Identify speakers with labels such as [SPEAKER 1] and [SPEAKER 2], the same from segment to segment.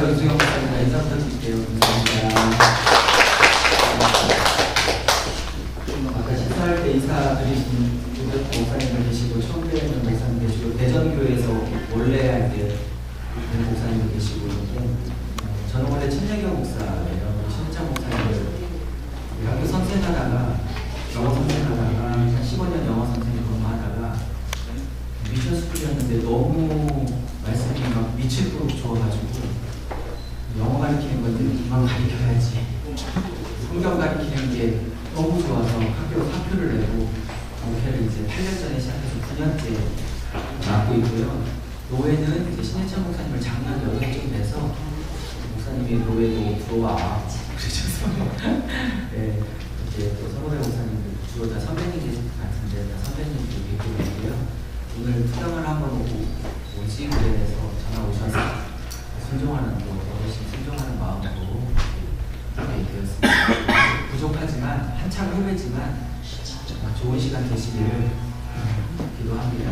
[SPEAKER 1] 안녕하세요. 이수영 목사입니다. 인사 부탁드릴게요. 감사합니다. 아까 식사할 때 인사드리신 목사님들 계시고, 처음 뵙는 목사님 계시고, 대전교회에서 원래 할 때 목사님들 계시고 있는데, 저는 원래 천재경 목사예요. 신창 목사님을 학교 선생하다가, 영어 선생하다가, 한 15년 영어 선생님 근무하다가, 미션 스쿨이었는데 너무 말씀이 막 미칠 거로 좋아가지고, 영어 가르치는 건데 그만 가르쳐야지. 성경 가르치는 게 너무 좋아서 학교를 내고 목회를 이제 8년 전에 시작해서 9년째 맡고 있고요. 노회는 이제 신해찬 목사님을 작년 여름쯤 돼서 목사님이 노회도 들어와 그러셔서 네, 이렇게 또 서로의 목사님들 주로 다 선배님 계신 것 같은데 다 선배님들 뵙고 있고요. 오늘 특강을 한번 오지 그래서 전화 오셔서 순종하는 또 어르신 순종하는 마음으로 하게 되었습니다. 부족하지만 한참 후배지만 좋은 시간 되시기를 기도합니다.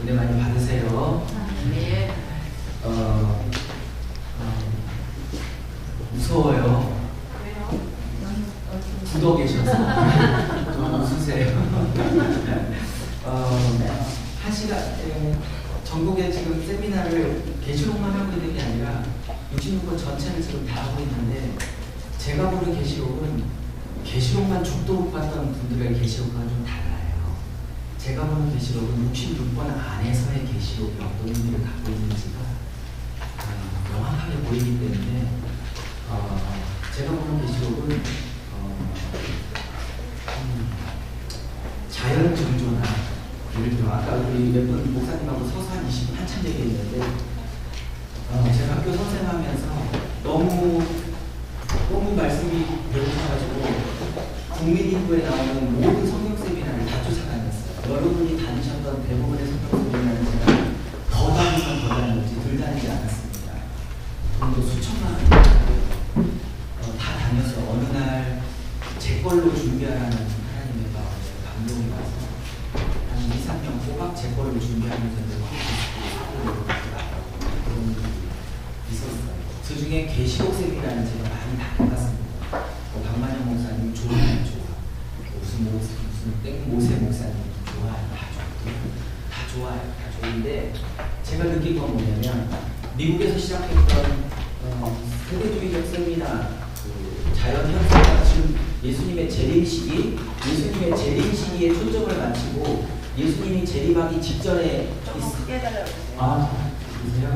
[SPEAKER 1] 은혜 많이 받으세요.
[SPEAKER 2] 네.
[SPEAKER 1] 무서워요.
[SPEAKER 2] 왜요?
[SPEAKER 1] 굳어 계셔서 좀 웃으세요. 한 시간 전국에 지금 세미나를 계시록만 하고 있는 게 아니라 66권 전체를 지금 다 하고 있는데, 제가 보는 계시록은 계시록만 죽도록 봤던 분들의 계시록과는 좀 달라요. 제가 보는 계시록은 66권 안에서의 계시록이 어떤 의미를 갖고 있는지가 명확하게 보이기 때문에 제가 보는 계시록은 자연 증조나 예를 들어 아까 우리 몇 분 목사님하고 서서 한 20분 한참 얘기했는데, 제가 학교 선생하면서 너무 말씀이 배고파가지고 국민인구에 나오는 모든 성경 세미나를 다 쫓아다녔어요. 여러분이 다니셨던 대부분의 성경 세미나는 제가 더 다니지 덜 다니지 않았습니다. 돈도 수천만 원 다 다녔어요. 어느 날 제 걸로 준비하라는 하나님의 마음에 감동이 와서 한 2, 3년 꼬박 제 걸로 준비하면서 있었어요. 그 중에 계시록 세미나는 제가 많이 다녀봤습니다. 박만영 목사님 좋아요, 무슨 땡 모세 목사님 좋아요, 다 좋아요, 다 좋은데 제가 느낀 건 뭐냐면 미국에서 시작했던 세대주의적 세미나, 자연 현상, 지금 예수님의 재림 시기에 초점을 맞추고 예수님이 재림하기 직전에
[SPEAKER 2] 크게 해달라고.
[SPEAKER 1] 그러세요?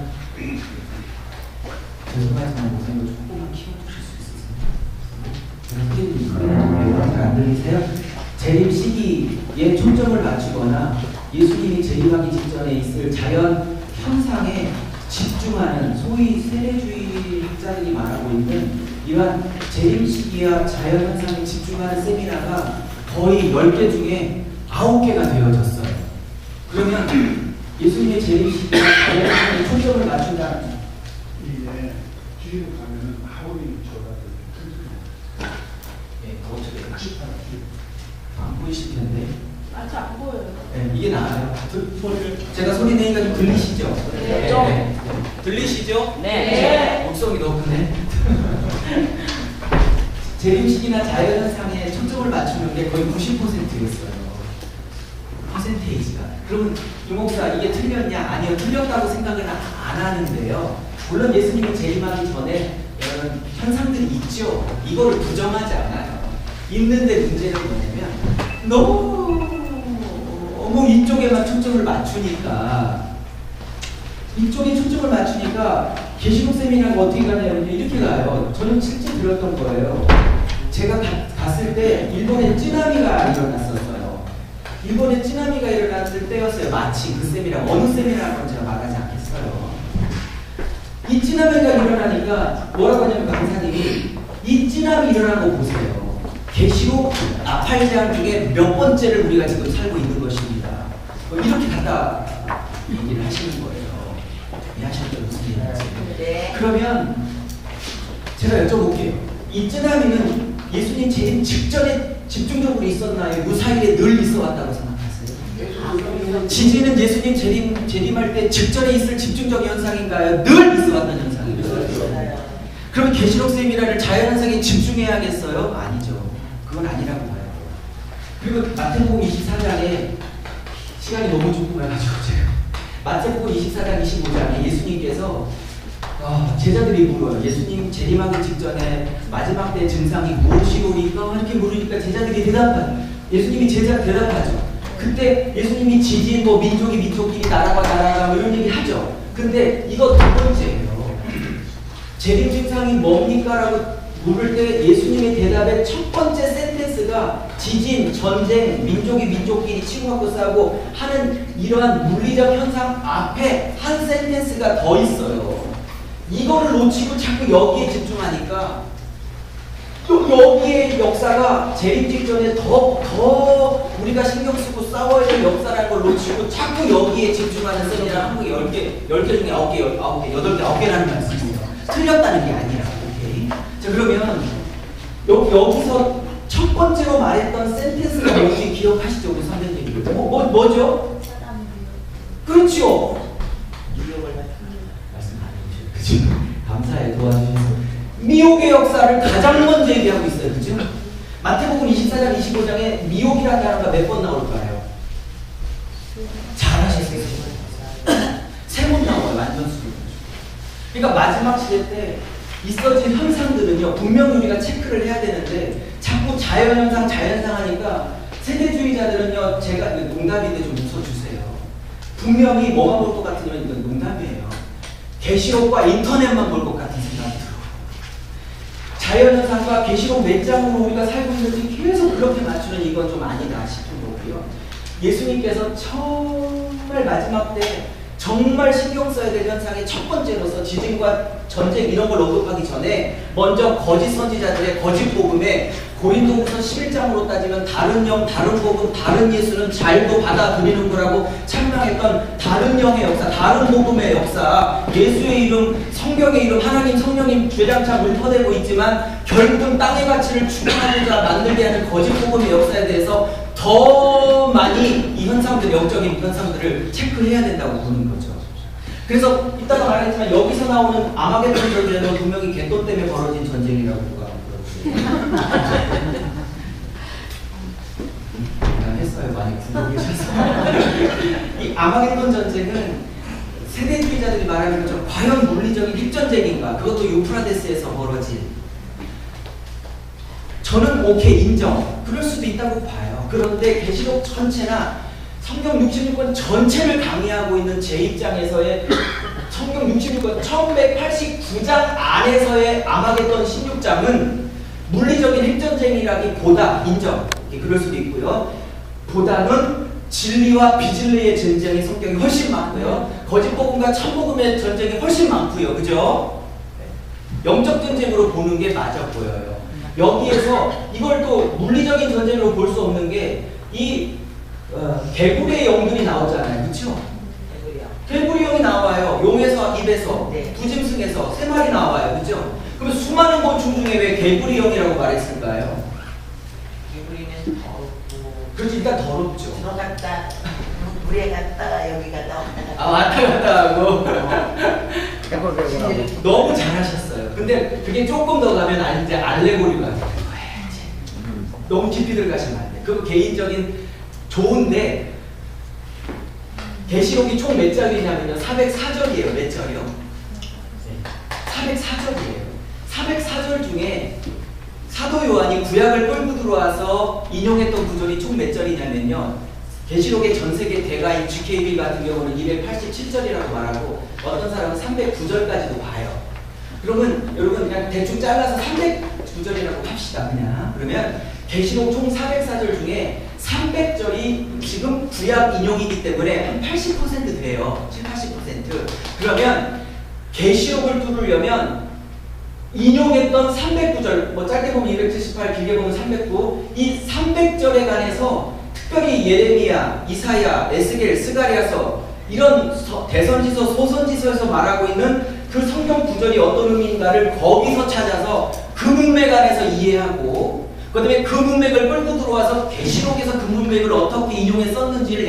[SPEAKER 1] 죄송하지만 목사님도 조금만 키워주실 수 있으세요? 잘 안 들리세요? 재림 시기에 초점을 맞추거나 예수님이 재림하기 직전에 있을 자연 현상에 집중하는, 소위 세례주의 학자들이 말하고 있는 이러한 재림 시기와 자연 현상에 집중하는 세미나가 거의 10개 중에 9개가 되어졌어요. 그러면 예수님의 재림 시기와 자연 현상에 초점을 맞춘다는
[SPEAKER 3] 이게 뒤로 가면은 하원이 줘가
[SPEAKER 1] 어떻게 안 보이실 텐데.
[SPEAKER 2] 안 보여요.
[SPEAKER 1] 네, 이게 나아요. 제가 소리 내니까 좀 들리시죠?
[SPEAKER 2] 네.
[SPEAKER 1] 들리시죠?
[SPEAKER 2] 네.
[SPEAKER 1] 목소리 너무 크네. 재림식이나 자연현상에 초점을 맞추는 게 거의 90%였어요. 퍼센테이지가. 그러면 유목사 이게 틀렸냐? 아니요. 틀렸다고 생각은 안 하는데요. 물론 예수님이 재림하기 전에 이런 현상들이 있죠. 이거를 부정하지 않아요. 있는데 문제는 뭐냐면 너무 이쪽에만 초점을 맞추니까 계시록 세미나가 어떻게 가냐면 이렇게 가요. 저는 실제 들었던 거예요. 제가 갔을 때 일본에 쓰나미가 일어났었어요. 일본에 쓰나미가 일어났을 때였어요. 마치 그 세미나, 어느 세미나라고 제가 말하지 않겠어요. 이 쓰나미가 일어나니까 뭐라고 하냐면 강사님이 이 쓰나미 일어난 거 보세요. 계시록 나팔장 중에 몇 번째를 우리가 지금 살고 있는 것입니다. 이렇게 갖다 얘기를 하시는 거예요. 이해하셨죠? 무슨 얘기인지.
[SPEAKER 2] 네.
[SPEAKER 1] 그러면 제가 여쭤볼게요. 이 쓰나미는 예수님 재림 직전에 집중적으로 있었나요? 무사일에 늘 있어 왔다고 생각하세요? 지진은 예수님 재림할 때 직전에 있을 집중적 현상인가요? 늘 있어 왔던 현상인가요? 그럼 계시록 세미나를 자연현상에 집중해야겠어요? 아니죠. 그건 아니라고 봐요. 그리고 마태복음 24장에 시간이 너무 조금해가지고 제가 마태복음 24장 25장에 예수님께서 제자들이 물어요. 예수님 재림하기 직전에 마지막 때 증상이 무엇이오리까? 이렇게 물으니까 제자들이 예수님이 제자 대답하죠. 그때 예수님이 지진, 민족이 민족끼리 나라가 이런 얘기 하죠. 근데 이거 두 번째예요. 재림 증상이 뭡니까? 라고 물을 때 예수님의 대답의 첫 번째 센텐스가 지진, 전쟁, 민족이 민족끼리 치고받고 싸우고 하는 이러한 물리적 현상 앞에 한 센텐스가 더 있어요. 이거를 놓치고 자꾸 여기에 집중하니까 또 여기에 역사가 재림 직전에 더 우리가 신경 쓰고 싸워야 될 역사라는 걸 놓치고 자꾸 여기에 집중하는 세미나 한국에 10개 중에 9개, 8개라는 말씀이에요. 틀렸다는 게 아니라. 오케이? 자, 그러면 여기서 첫 번째로 말했던 센텐스가 뭔지 기억하시죠? 우리 선생님들. 뭐죠? 그렇죠. 말씀 안 해주셔요. 그죠? 감사해 도와주셔서. 미혹의 역사를 가장 먼저 얘기하고 있어요. 그죠? 마태복음 24장 25장에 미혹이라는 단어가 몇 번 나올까요? 잘하셨어요. 세 번 나와요. 완전 수준. 그러니까 마지막 시대 때 있어진 현상들은요, 분명히 우리가 체크를 해야 되는데 자꾸 자연현상 하니까 세대주의자들은요, 제가 농담인데 좀 웃어주세요. 분명히 뭐만 볼 것 같으면 이건 농담이에요. 계시록과 인터넷만 볼 것 같은 생각이 들어요. 자연현상과 계시록 몇 장으로 우리가 살고 있는지 계속 그렇게 맞추는 이건 좀 아니다 싶은 거고요. 예수님께서 정말 마지막 때 정말 신경 써야 될 현상의 첫 번째로서 지진과 전쟁 이런 걸 언급하기 전에 먼저 거짓 선지자들의 거짓 복음에 고린도후서 11장으로 따지면 다른 영, 다른 복음, 다른 예수는 잘도 받아들이는 거라고 설명했던 다른 영의 역사, 다른 복음의 역사, 예수의 이름, 성경의 이름, 하나님 성령님 죄장차 물터대고 있지만 결국은 땅의 가치를 추구하는 자 만들게 하는 거짓 복음의 역사에 대해서 더 많이 이 현상들, 영적인 현상들을 체크해야 된다고 보는 거죠. 그래서 이따가 말했지만 여기서 나오는 아마겟돈 전쟁은 분명히 갯돈 때문에 벌어진 전쟁이라고 누가 했어요. 많이 궁금해셔서. 이 아마겟돈 전쟁은 세대주의자들이 말하는 것처럼 과연 물리적인 핵전쟁인가? 그것도 유프라데스에서 벌어진. 저는 오케이 인정. 그럴 수도 있다고 봐요. 그런데 계시록 전체나 성경 66권 전체를 강의하고 있는 제 입장에서의 성경 66권 1189장 안에서의 아마겟돈 16장은 물리적인 핵전쟁이라기보다 인정. 그럴 수도 있고요. 보다는 진리와 비진리의 전쟁이 성경이 훨씬 많고요. 거짓복음과 참복음의 전쟁이 훨씬 많고요. 그죠? 영적 전쟁으로 보는 게 맞아 보여요. 여기에서 이걸 또 물리적인 전쟁으로 볼 수 없는 게 이 개구리의 영들이 나오잖아요. 그렇죠? 개구리 영이 나와요. 용에서 입에서 부짐승에서 3마리 나와요. 그렇죠? 그럼 수많은 곤충 중에 왜 개구리 영이라고 말했을까요?
[SPEAKER 4] 개구리는 더럽고
[SPEAKER 1] 그렇지, 일단 더럽죠.
[SPEAKER 4] 들어갔다 물에 갔다가 여기 갔다 왔다가
[SPEAKER 1] 왔다 갔다 하고 너무 잘하셨어요. 근데 그게 조금 더 가면 이제 알레고리가 되는 거예요. 너무 깊이 들어가시면 안 돼. 그거 개인적인 좋은데 계시록이 총 몇 장이냐면요. 404절이에요. 몇 절이요? 404절이에요. 404절 중에 사도 요한이 구약을 끌고 들어와서 인용했던 구절이 총 몇 절이냐면요. 계시록의 전 세계 대가인 GKB 같은 경우는 287절이라고 말하고 어떤 사람은 309절까지도 봐요. 그러면 여러분 그냥 대충 잘라서 309절이라고 합시다. 그냥. 그러면 계시록 총 404절 중에 300절이 지금 구약 인용이기 때문에 한 80% 돼요. 70-80%. 그러면 계시록을 뚫으려면 인용했던 309절, 뭐 짧게 보면 278, 길게 보면 309, 이 300절에 관해서 특별히 예레미야, 이사야, 에스겔, 스가랴서 이런 대선지서, 소선지서에서 말하고 있는 그 성경 구절이 어떤 의미인가를 거기서 찾아서 그 문맥 안에서 이해하고 그 다음에 그 문맥을 끌고 들어와서 계시록에서 그 문맥을 어떻게 인용했었는지를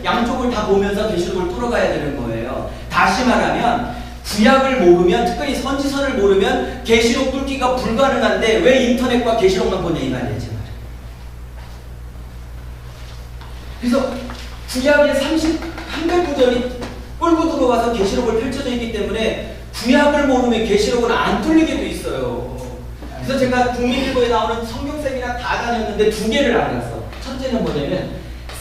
[SPEAKER 1] 양쪽을 다 보면서 계시록을 뚫어가야 되는 거예요. 다시 말하면 구약을 모르면, 특별히 선지서를 모르면 계시록 뚫기가 불가능한데 왜 인터넷과 계시록만 보냐 이 말이에요. 제 말은. 그래서 구약의 31개 구절이 끌고 들어와서 계시록을 펼쳐져 있기 때문에 구약을 모르면 계시록은 안 뚫리게 돼 있어요. 그래서 제가 국민일보에 나오는 성경 세미나 다 다녔는데 두 개를 안 갔어. 첫째는 뭐냐면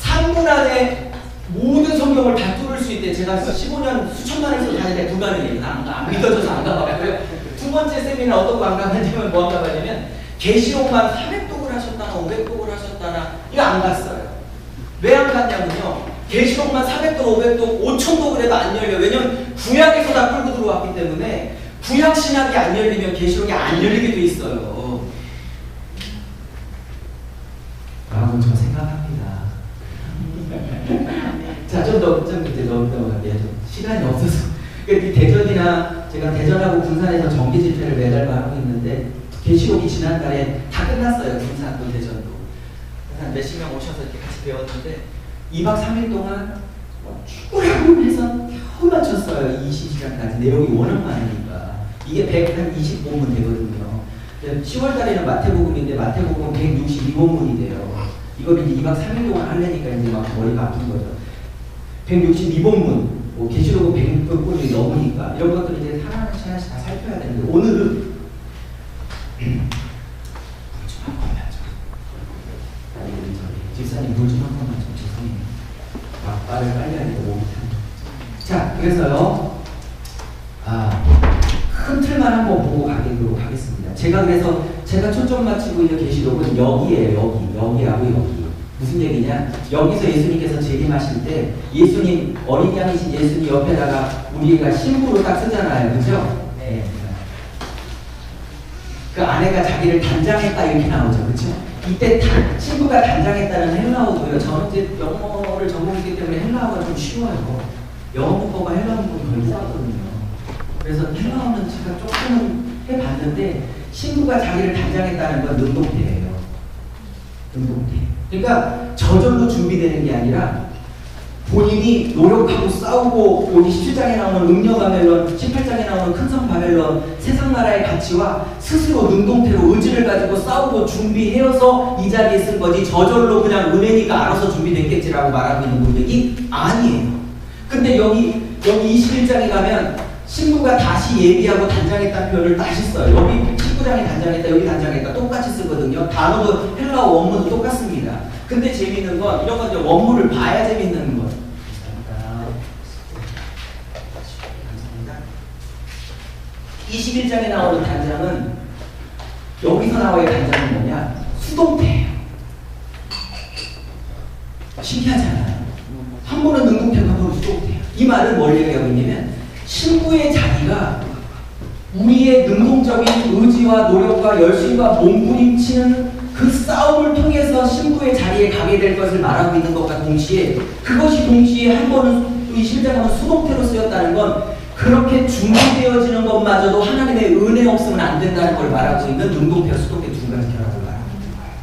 [SPEAKER 1] 3분 안에 모든 성경을 다 뚫을 수 있대. 제가 15년 수천만에서 다니는데 불가능해요. 안 믿어져서 안 가봤고요. 두 번째 세미나 어떤 거 안 가봤냐면 뭐 안 가봤냐면 계시록만 300독을 하셨다나 500독을 하셨다나 이거 안 갔어요. 왜 안 갔냐면요. 계시록만 400독, 500독, 5000독을 해도 안 열려. 왜냐면 구약에서 다 끌고 들어왔기 때문에 구약 신학이 안 열리면 계시록이 안 열리게 돼 있어요. 라고 저 생각합니다. 자, 좀 이제 넘어갈게요. 시간이 없어서. 이 대전이나 제가 대전하고 군산에서 정기 집회를 매달 하고 있는데 계시록이 지난달에 다 끝났어요. 군산도 대전도. 한 몇십 명 오셔서 이렇게 같이 배웠는데 2박 3일 동안 축구라고 해서 겨우 맞췄어요. 20시간까지. 내용이 워낙 많으니까. 이게 125문 되거든요. 10월 달에는 마태복음인데 마태복음은 162본문이 돼요. 이걸 이제 2박 3일 동안 하려니까 이제 막 머리가 아픈 거죠. 162본문, 뭐 계시록은 100본이 넘으니까 이런 것들을 이제 하나씩 다 살펴야 되는데 오늘은 물좀 한 번만 좀. 집사님 물 좀 한 번만 좀 죄송해요. 막발을 빨리 하니까 몸이 타네. 자, 그래서요. 큰 틀만 한번 보고 가도록 하겠습니다. 제가 그래서 제가 초점 맞추고 있는 계시록은 여기에요. 여기하고 여기. 무슨 얘기냐? 여기서 예수님께서 재림하실 때 예수님 어린 양이신 예수님 옆에다가 우리가 신부로 딱 쓰잖아요, 그렇죠? 네. 그 아내가 자기를 단장했다 이렇게 나오죠, 그렇죠? 이때 신부가 단장했다는 헬라어고요. 저는 이제 영어를 전공했기 때문에 헬라어가 좀 쉬워요. 영어 문법과 헬라어 문법이 거의 똑같거든요. 그래서 헬라어는 제가 조금은 해봤는데 신부가 자기를 단장했다는 건 능동태예요. 능동태. 그러니까 저절로 준비되는 게 아니라 본인이 노력하고 싸우고 여기 17장에 나오는 음녀 바벨론, 18장에 나오는 큰성 바벨론, 세상 나라의 가치와 스스로 능동태로 의지를 가지고 싸우고 준비해서 이 자리에 쓴 거지 저절로 그냥 은혜니까 알아서 준비됐겠지라고 말하고 있는 분들이 아니에요. 근데 여기 21장에 가면 신부가 다시 예비하고 단장했다는 표현을 다시 써요. 여기 19장에 단장했다, 여기 단장했다 똑같이 쓰거든요. 단어도 헬라어 원문도 똑같습니다. 근데 재미있는 건 이런 건 이제 원문을 봐야 재미있는 거. 감사합니다. 21장에 나오는 단장은 여기서 나와야 단장은 뭐냐? 수동태예요. 신기하잖아요. 한 번은 능동태고 한 번은 수동태예요. 이 말은 뭘 얘기하고 있냐면 신부의 자기가 우리의 능동적인 의지와 노력과 열심과 몸부림치는 그 싸움을 통해서 신부의 자리에 가게 될 것을 말하고 있는 것과 동시에 그것이 동시에 한 번은 이 실장하면 수동태로 쓰였다는 건 그렇게 준비되어지는 것마저도 하나님의 은혜 없으면 안 된다는 걸 말하고 있는 능동태와 수동태 두 가지 결합을 말하고 있는 거예요.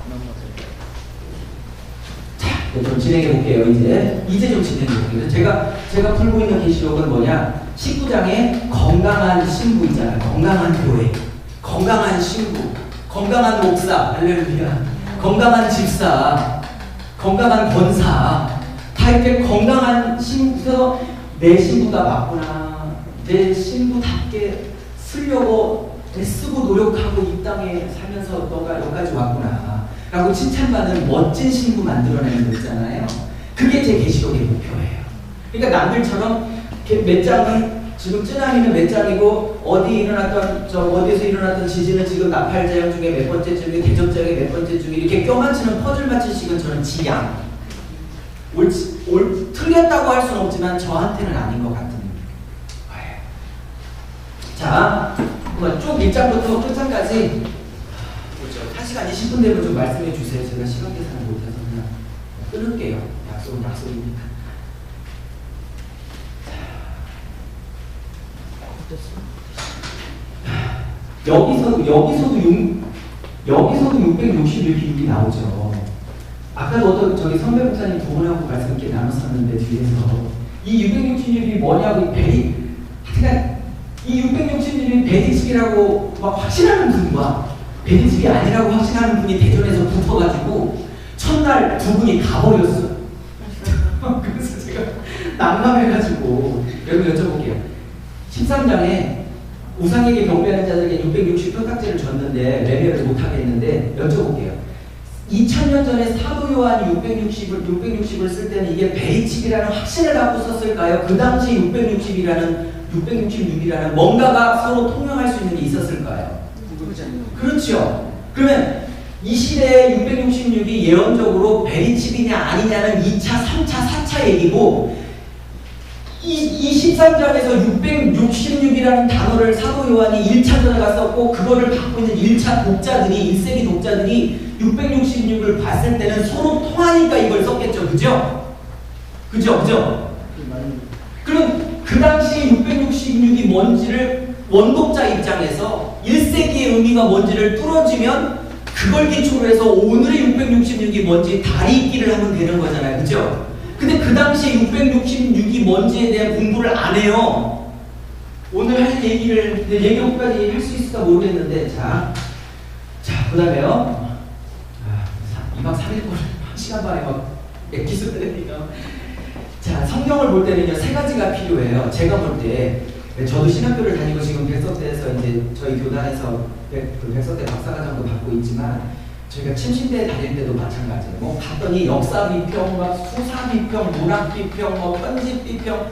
[SPEAKER 1] 자, 좀 진행해 볼게요. 이제 좀 진행해 볼게요. 제가 풀고 있는 계시록은 뭐냐? 19장에 건강한 신부 있잖아요. 건강한 교회, 건강한 신부, 건강한 목사, 할렐루야, 건강한 집사, 건강한 권사, 다 이렇게 건강한 신부에서 내 신부가 맞구나, 내 신부답게 쓰려고 애쓰고 노력하고 이 땅에 살면서 너가 여기까지 왔구나 라고 칭찬받는 멋진 신부 만들어내는 거 있잖아요. 그게 제 계시록의 목표예요. 그러니까 남들처럼 몇 장은 지금 쯔나미는 몇 장이고 어디에서 일어났던 지진은 지금 나팔자형 중에 몇 번째 중에 대접자형의 몇 번째 중에 이렇게 껴맞추는 퍼즐 맞추식은 저는 지양. 틀렸다고 할 수는 없지만 저한테는 아닌 것 같은 거예요. 자, 쭉 1장부터 끝장까지 보죠. 1시간 20분 되면 좀 말씀해 주세요. 제가 시간 계산을 못해서 그냥 끊을게요. 약속은 약속이니까. 여기서도 661필이 나오죠. 아까도 어떤 저기 선배 목사님 두 분하고 말씀 이렇게 나눴었는데 뒤에서 이 661필이 뭐냐고 하여간 이 660일이 베리집이라고 막 확신하는 분과 베리집이 아니라고 확신하는 분이 대전에서 붙어가지고 첫날 두 분이 가버렸어요. 그래서 제가 난감해가지고 여러분 여쭤볼게요. 13장에 우상에게 경배하는 자들에게 660표딱지를 줬는데 매매를 못하겠는데 여쭤볼게요. 2000년 전에 사도 요한이 660을 쓸 때는 이게 베리칩이라는 확신을 갖고 썼을까요? 그 당시 666이라는 뭔가가 서로 통용할 수 있는 게 있었을까요? 그렇죠. 그러면 이 시대에 666이 예언적으로 베리칩이냐 아니냐는 2차, 3차, 4차 얘기고 이 13장에서 666이라는 단어를 사도 요한이 1차전에 썼고 그거를 갖고 있는 1차 독자들이 1세기 독자들이 666을 봤을 때는 서로 통하니까 이걸 썼겠죠. 그죠? 그죠? 그럼 그 당시 666이 뭔지를 원독자 입장에서 1세기의 의미가 뭔지를 뚫어지면 그걸 기초로 해서 오늘의 666이 뭔지 다리익기를 하면 되는 거잖아요. 그죠? 근데 그 당시에 666이 뭔지에 대한 공부를 안 해요. 오늘 할 얘기를 얘기까지 할 수 있을까 모르겠는데 그 다음에요. 2박 3일 동안 1시간 반에 막 기술을 내니까 자, 성경을 볼 때는요, 세 가지가 필요해요. 제가 볼 때, 저도 신학교를 다니고 지금 백석대에서 이제 저희 교단에서 백석대 박사과정도 받고 있지만, 저희가 침신대 다닐 때도 마찬가지예요. 뭐 갔더니 역사 비평, 막 수사 비평, 문학 비평, 뭐 편집 비평,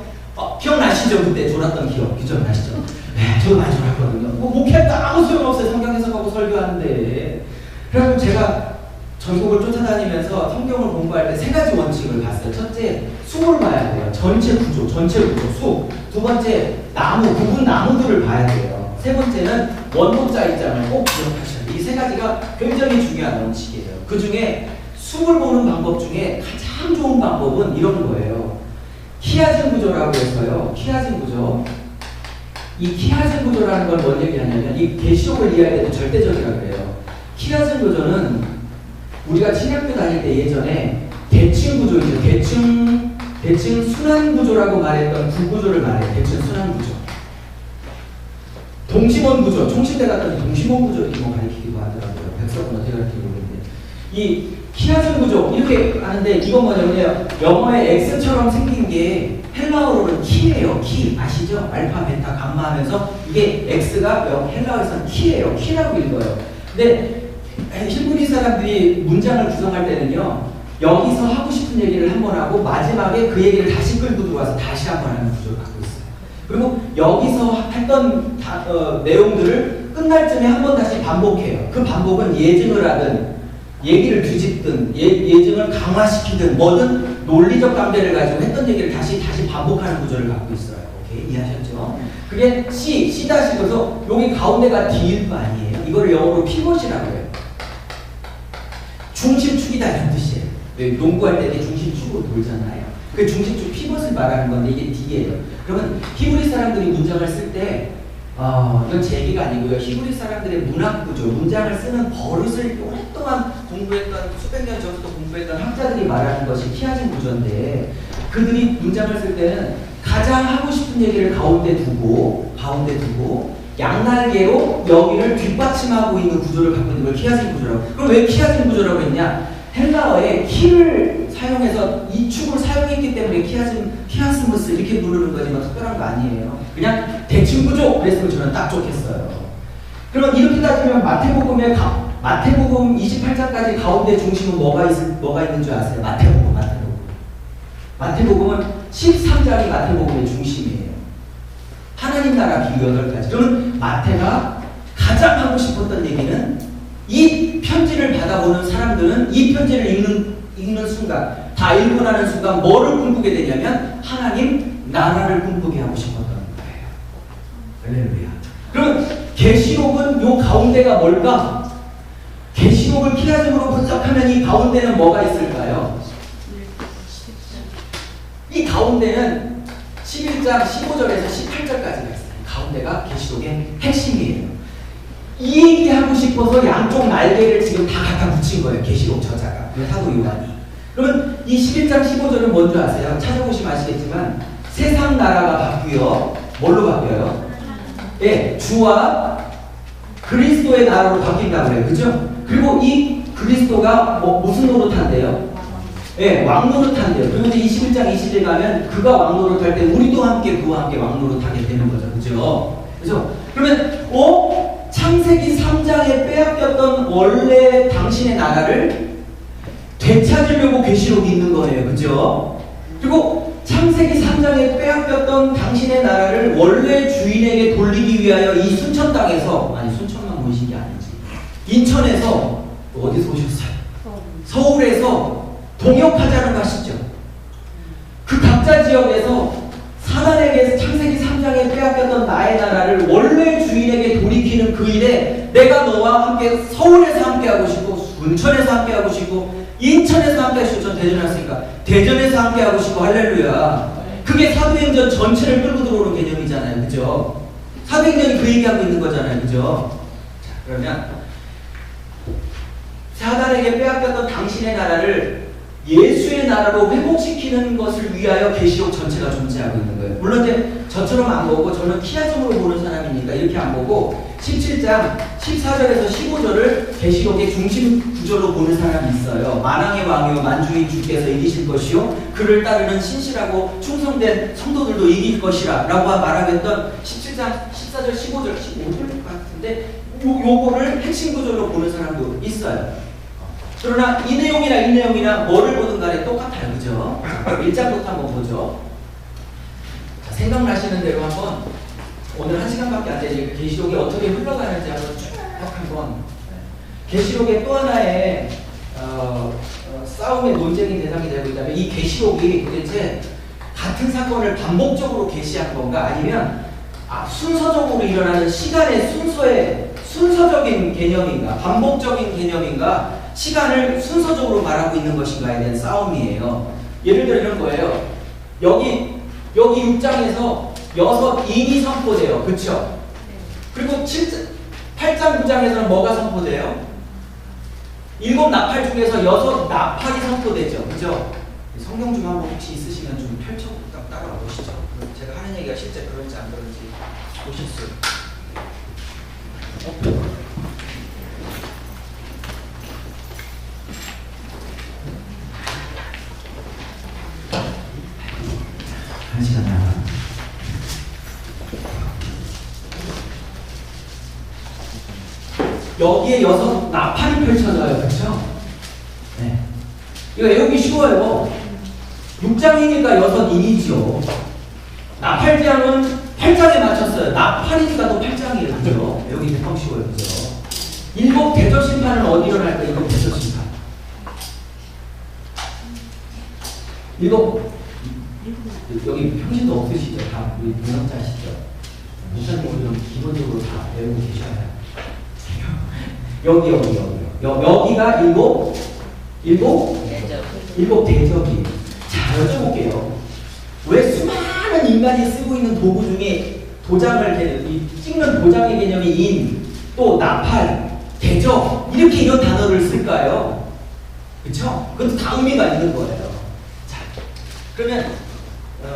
[SPEAKER 1] 기억나시죠? 그때 졸았던 기억, 기억나시죠? 네, 저도 많이 졸았거든요. 뭐 목회할 때 아무 소용없어요. 성경 해석하고 설교하는데. 그래서 제가 전국을 쫓아다니면서 성경을 공부할 때 세 가지 원칙을 봤어요. 첫째, 수를 봐야 돼요. 전체 구조, 수. 두 번째, 부분 나무들을 봐야 돼요. 세 번째는 원독자 입장을 꼭 기억하셔야 돼요. 이 세 가지가 굉장히 중요한 원칙이에요. 그 중에 수를 보는 방법 중에 가장 좋은 방법은 이런 거예요. 키아진 구조라고 해서요. 키아진 구조. 이 키아진 구조라는 건 뭔 얘기하냐면 이 계시록을 이해할 때도 절대적이라고 해요. 키아진 구조는 우리가 신학교 다닐 때 예전에 대칭 구조이죠. 대칭 순환 구조라고 말했던 구구조를 말해요. 대칭 순환 구조. 동심원 구조. 총신대 갔더니 동심원 구조 이렇게 가르치기도 하더라고요. 백석은 어떻게 가르치는지 모르겠는데. 이 키아진 구조 이렇게 하는데 이건 뭐냐면 영어의 X처럼 생긴 게 헬라어로는 키예요. 키 아시죠? 알파, 베타, 감마 하면서 이게 X가 헬라어에서는 키예요. 키라고 읽어요. 근데 히브리 사람들이 문장을 구성할 때는요, 여기서 하고 싶은 얘기를 한 번 하고 마지막에 그 얘기를 다시 끌고 들어와서 다시 한 번 하는 구조를 갖고 있어요. 그리고 여기서 했던 내용들을 끝날 쯤에 한 번 다시 반복해요. 그 반복은 예증을 하든 얘기를 뒤집든 예증을 강화시키든 뭐든 논리적 감대를 가지고 했던 얘기를 다시 반복하는 구조를 갖고 있어요. 오케이, 이해하셨죠? 그게 C-셔서 여기 가운데가 D일 거 아니에요. 이걸 영어로 피벗이라고 해요. 중심축이다 이런 뜻이에요. 농구할 때 중심축으로 돌잖아요. 그 중심축 피벗을 말하는 건데 이게 D예요. 그러면 히브리 사람들이 문장을 쓸 때 이건 제 얘기가 아니고요. 히브리 사람들의 문학 구조, 문장을 쓰는 버릇을 오랫동안 공부했던 수백 년 전부터 공부했던 학자들이 말하는 것이 키아진 구조인데 그들이 문장을 쓸 때는 가장 하고 싶은 얘기를 가운데 두고 양날개로 여기를 뒷받침하고 있는 구조를 갖고 있는 걸 키아진 구조라고. 그럼 왜 키아진 구조라고 했냐? 헬라어에 키를 사용해서 이 축을 사용했기 때문에 키아스무스 이렇게 부르는 거지만 특별한 거 아니에요. 그냥 대칭 구조 그랬으면 저는 딱 좋겠어요. 그럼 이렇게 따지면 마태복음 28장까지 가운데 중심은 뭐가 있는 줄 아세요? 마태복음은 13장이 마태복음의 중심이에요. 하나님 나라 비유 8가지. 그러면 마태가 가장 하고 싶었던 얘기는 이 편지를 받아보는 사람들은 이 편지를 읽는 순간, 다 읽고 나는 순간 뭐를 꿈꾸게 되냐면 하나님 나라를 꿈꾸게 하고 싶었던 거예요. 할렐루야. 그럼 계시록은 요 가운데가 뭘까? 계시록을 키아즘으로 분석하면 이 가운데는 뭐가 있을까요? 이 가운데는 11장 15절에서 18절까지가 있어요. 가운데가 계시록의 핵심이에요. 이 얘기하고 싶어서 양쪽 날개를 지금 다 갖다 붙인 거예요. 계시록 저자가. 사도 요한이. 그러면 이 11장 15절은 뭔지 아세요? 찾아보시면 아시겠지만 세상 나라가 바뀌어 뭘로 바뀌어요? 예, 주와 그리스도의 나라로 바뀐다고 그래요. 그죠? 그리고 이 그리스도가 무슨 노릇한대요? 예, 왕 노릇한대요. 그리고 이제 21장 20일 가면 그가 왕 노릇할 때 우리도 함께 그와 함께 왕 노릇하게 되는 거죠. 그죠? 그죠? 그러면 창세기 3장에 빼앗겼던 원래 당신의 나라를 되찾으려고 계시록이 있는 거예요. 그죠? 그리고 창세기 3장에 빼앗겼던 당신의 나라를 원래 주인에게 돌리기 위하여 이 순천 땅에서, 아니 순천만 모이신 게 아니지, 인천에서 어디서 오셨어요? 서울에서 동역하자는 것이죠. 그 각자 지역에서 사단에게 창세기 3장에 빼앗겼던 나의 나라를 원래 주인에게 돌이키는 그 일에 내가 너와 함께 서울에서 함께 하고 싶고, 순천에서 함께 하고 싶고, 인천에서 함께 하시고, 전 대전에 왔으니까 대전에서 함께 하고 싶고, 할렐루야. 그게 사도행전 전체를 끌고 들어오는 개념이잖아요. 그죠? 사도행전이 그 얘기하고 있는 거잖아요. 그죠? 자, 그러면 사단에게 빼앗겼던 당신의 나라를 예수의 나라로 회복시키는 것을 위하여 계시록 전체가 존재하고 있는 거예요. 물론 이제 저처럼 안 보고, 저는 키아즘으로 보는 사람이니까 이렇게 안 보고 17장 14절에서 15절을 계시록의 중심 구절로 보는 사람이 있어요. 만왕의 왕이요 만주의 주께서 이기실 것이요 그를 따르는 신실하고 충성된 성도들도 이길 것이라 라고 말하겠던 17장 14절 15절 15절 같은데 요거를 핵심 구절로 보는 사람도 있어요. 그러나 이 내용이나 뭐를 보든 간에 똑같아요. 그죠? 1장부터 한번 보죠. 자, 생각나시는 대로 한번 오늘 1시간밖에 안 되니까 계시록이 어떻게 흘러가는지 한번 쭉 한번. 계시록의 또 하나의 싸움의 논쟁의 대상이 되고 있다면 이 계시록이 도대체 같은 사건을 반복적으로 계시한 건가, 아니면 순서적으로 일어나는 시간의 순서적인 개념인가, 반복적인 개념인가, 시간을 순서적으로 말하고 있는 것인가에 대한 싸움이에요. 예를 들어 이런 거예요. 여기 6장에서 6인이 선포돼요. 그렇죠? 그리고 8장 9장에서는 뭐가 선포돼요? 7 나팔 중에서 6 나팔이 선포되죠. 그죠? 성경 중 한번 혹시 있으시면 좀 펼쳐 따라와 보시죠. 제가 하는 얘기가 실제 그런지 안 그런지 보셨어요. 한 시간 나가. 여기에 6 나팔이 펼쳐져요. 그렇죠? 네. 이거 외우기 쉬워요. 6장이니까 6인이죠. 나팔장은 8장에 맞췄어요. 나팔이니까 또 8장이에요. 그죠? 외우기 금방 쉬워요. 그죠? 7 대저 심판은 어디 일어날까? 7 대저 심판. 7 여기 평신도 없으시죠? 다 우리 동역자시죠? 목사님은 기본적으로 다 외우고 계셔야 여기가 7 대적이에요. 자, 여쭤볼게요. 왜 수많은 인간이 쓰고 있는 도구 중에 찍는 도장의 개념이 인, 또 나팔, 대적, 이렇게 이런 단어를 쓸까요? 그쵸? 그것도 다 의미가 있는 거예요. 자, 그러면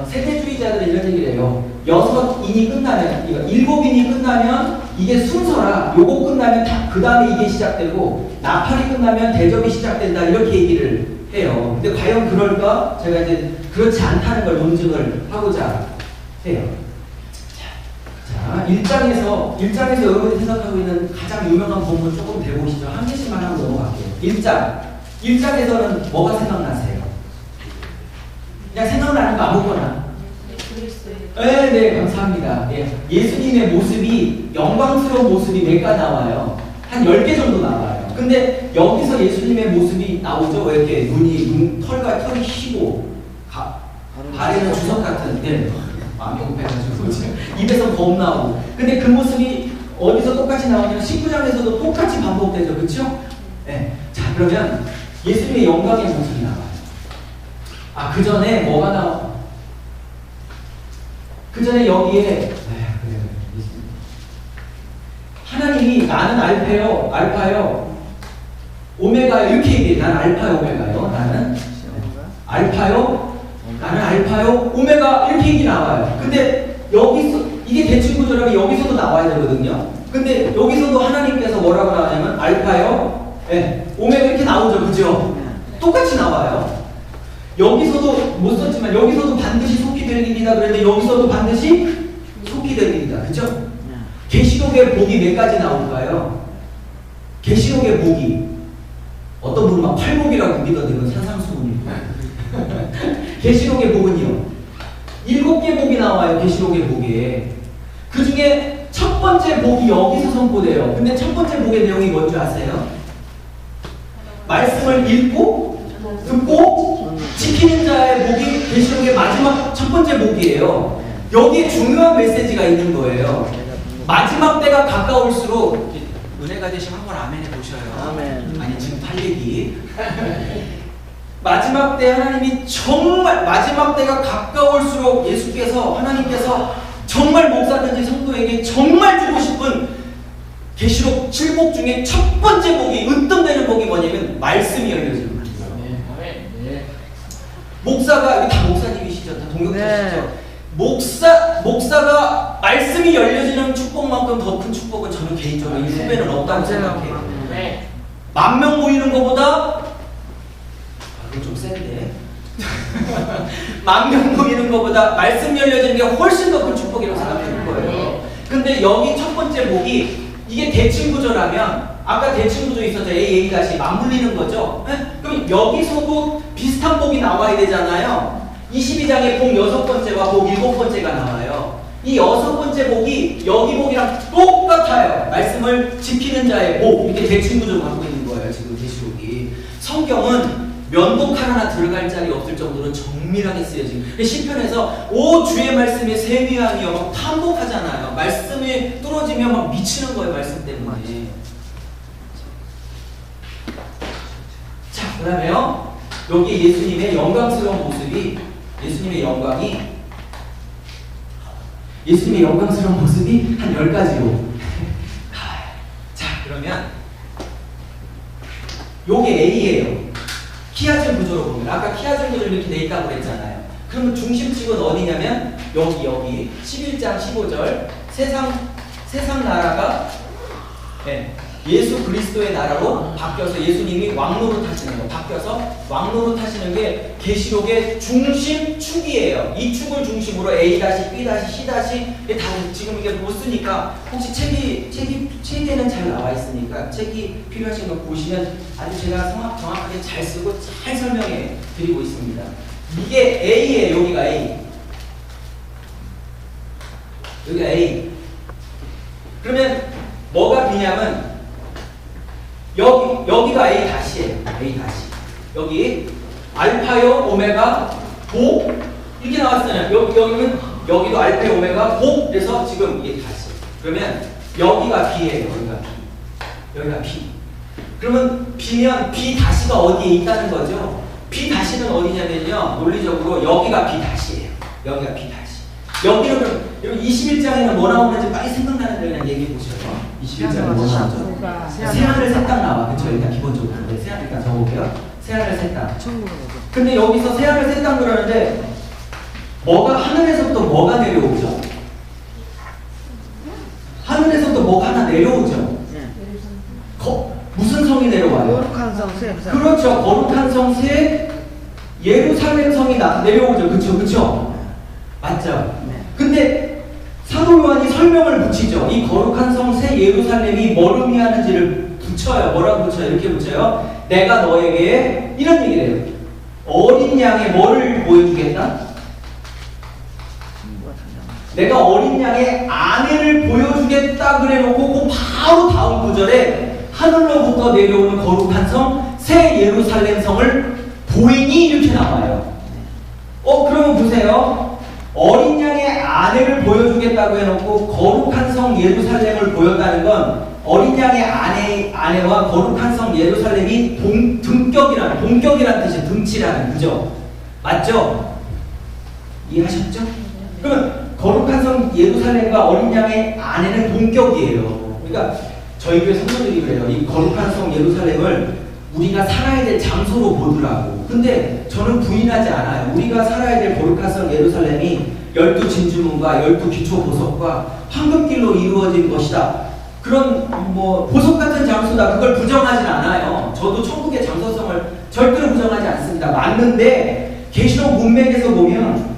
[SPEAKER 1] 세대주의자들은 이런 얘기를 해요. 6인이 끝나면, 7인이 끝나면 이게 순서라. 요거 끝나면 그 다음에 이게 시작되고, 나팔이 끝나면 대접이 시작된다. 이렇게 얘기를 해요. 근데 과연 그럴까? 제가 이제 그렇지 않다는 걸 논증을 하고자 해요. 자, 1장에서 여러분이 생각하고 있는 가장 유명한 본문 조금 배우시죠. 한 개씩만 하고 넘어갈게요. 1장에서는 뭐가 생각나세요? 그냥 생각나는 거 아무거나. 네, 감사합니다. 예수님의 모습이, 영광스러운 모습이 몇 가 나와요? 한 10개 정도 나와요. 근데 여기서 예수님의 모습이 나오죠? 왜 이렇게 털과 털이 희고, 발에는 주석 같은, 마음이 급해가지고, 입에서 검 나오고. 근데 그 모습이 어디서 똑같이 나오냐면 19장에서도 똑같이 반복되죠. 그쵸? 네. 자, 그러면 예수님의 영광의 모습이 나와요. 그 전에 뭐가 나와? 그 전에 여기에 하나님이 나는 알파요, 오메가요 이렇게 얘기해. 나는 알파요, 오메가요. 나는 알파요, 오메가 이렇게 얘기 나와요. 근데 여기서 이게 대칭 구조라면 여기서도 나와야 되거든요. 근데 여기서도 하나님께서 뭐라고 나오냐면 알파요, 오메가 이렇게 나오죠, 그죠? 똑같이 나와요. 여기서도 못 썼지만 여기서도 반드시 속히 될 일이다 그랬는데 여기서도 반드시 속히 될 일이다, 그죠? 계시록의 복이 몇 가지 나올까요? 계시록의 복이 어떤 분은 막 팔복이라고 믿어대는 산상수훈이고 계시록의 복은요 7개 복이 나와요. 계시록의 복에 그 중에 첫 번째 복이 여기서 선포돼요. 근데 첫 번째 복의 내용이 뭔지 아세요? 말씀을 읽고 듣고 지키는 자의 복이 계시록의 마지막 첫 번째 복이에요. 여기에 중요한 메시지가 있는 거예요. 마지막 때가 가까울수록 은혜가 되시면 한번 아멘 해보셔요.
[SPEAKER 4] 아멘.
[SPEAKER 1] 아니 지금 할 얘기 마지막 때 하나님이 정말 마지막 때가 가까울수록 예수께서 하나님께서 정말 목사든지 성도에게 정말 주고 싶은 계시록 7복 중에 첫 번째 복이 으뜸되는 복이 뭐냐면 말씀이 열려지는 거예요. 목사가 여기 다 목사님이시죠? 다 동역자시죠? 목사가 말씀이 열려지는 축복만큼 더 큰 축복은 저는 개인적으로 이 후배는 없다고 생각해요. 10,000명 모이는 것보다 이거 좀 센데 10,000명 모이는 것보다 말씀 열려지는 게 훨씬 더 큰 축복이라고 생각하는 거예요. 근데 여기 첫 번째 복이 이게 대칭 구조라면 아까 대칭 구조 있었죠. A 다시 맞물리는 거죠. 그럼 여기서도 비슷한 복이 나와야 되잖아요. 22장에 복 6번째와 복 7번째가 나와요. 이 6번째 복이 여기 복이랑 똑같아요. 말씀을 지키는 자의 복, 이렇게 대칭 구조를 갖고 있는 거예요. 지금 계시록이. 성경은 면복 하나 들어갈 자리 없을 정도로 정밀하게 쓰여진. 시편에서 오 주의 말씀에 세미하며 막 탐복하잖아요. 말씀이 뚫어지면 막 미치는 거예요. 말씀 때문에. 자, 그다음에요. 여기 예수님의 영광스러운 모습이 예수님의 영광스러운 모습이 한 10가지로. 자, 그러면 요게 A예요. 키아즘 구조로 보면 아까 키아즘 구조를 이렇게 돼 있다고 그랬잖아요. 그러면 중심축은 어디냐면 여기 11장 15절 세상 나라가 예수 그리스도의 나라로 바뀌어서 예수님이 왕노릇 하시는 거, 바뀌어서 왕노릇 하시는 게 계시록의 중심축이에요. 이 축을 중심으로 A-, B-, C- 다 지금 이게 못 쓰니까 혹시 책에는 잘 나와 있으니까 책이 필요하신 거 보시면 아주 제가 정확하게 잘 쓰고 잘 설명해 드리고 있습니다. 이게 A예요. 여기가 A. 여기가 A. 그러면 뭐가 B냐면 여기가 A 다시예요. A 다시. 여기 알파요 오메가 복 이렇게 나왔잖아요. 여기도 알파 오메가 복. 그래서 지금 이게 다시. 그러면 여기가 B예요. 여기가 B. 그러면 B면 B 다시가 어디에 있다는 거죠? B 다시는 어디냐면요. 논리적으로 여기가 B 다시예요. 여기가 B 다시. 여기는 여기 21장에는 뭐 나오는지 빨리 생각나는 대로 그냥 얘기해 보셔요. 21장에 뭐 나오죠? 새하늘 새 땅 나와. 그쵸? 일단 기본적으로. 새하늘 일단 적어볼게요. 새하늘 새 땅. 근데 여기서 새하늘 새 땅 그러는데 뭐가 하늘에서부터 뭐가 내려오죠? 하늘에서부터 뭐가 하나 내려오죠? 무슨 성이 내려와요?
[SPEAKER 4] 거룩한 성 새.
[SPEAKER 1] 그렇죠. 거룩한 성 새 예루살렘 성이 내려오죠. 그쵸? 맞죠? 근데 사도 요한이 설명을 붙이죠. 이 거룩한 성 새 예루살렘이 뭐를 의미하는지를 붙여요. 뭐라고 붙여요? 이렇게 붙여요. 내가 너에게 이런 얘기를 해요. 어린 양의 뭐를 보여주겠다? 내가 어린 양의 아내를 보여주겠다 그래놓고 그 바로 다음 구절에 하늘로부터 내려오는 거룩한 성 새 예루살렘 성을 보이니 이렇게 나와요. 그러면 보세요. 어린 양의 아내를 보여주겠다고 해놓고 거룩한 성 예루살렘을 보였다는 건 어린 양의 아내와 거룩한 성 예루살렘이 동격이라는 뜻이에요. 등치라는, 그죠? 맞죠? 이해하셨죠? 그러면 거룩한 성 예루살렘과 어린 양의 아내는 동격이에요. 그러니까 저희 교회 성도들이 그래요. 이 거룩한 성 예루살렘을 우리가 살아야 될 장소로 보더라고. 근데 저는 부인하지 않아요. 우리가 살아야 될 거룩한 성 예루살렘이 12 진주문과 12 기초 보석과 황금길로 이루어진 것이다. 그런 뭐 보석 같은 장소다. 그걸 부정하진 않아요. 저도 천국의 장소성을 절대로 부정하지 않습니다. 맞는데 계시록 문맥에서 보면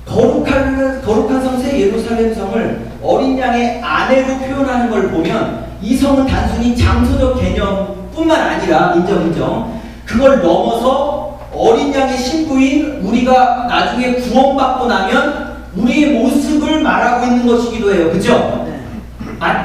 [SPEAKER 1] 거룩한 성세 예루살렘 성을 어린 양의 아내로 표현하는 걸 보면 이 성은 단순히 장소적 개념뿐만 아니라 인정 그걸 넘어서 어린 양의 신부인 우리가 나중에 구원받고 나면 우리의 모습을 말하고 있는 것이기도 해요. 그죠?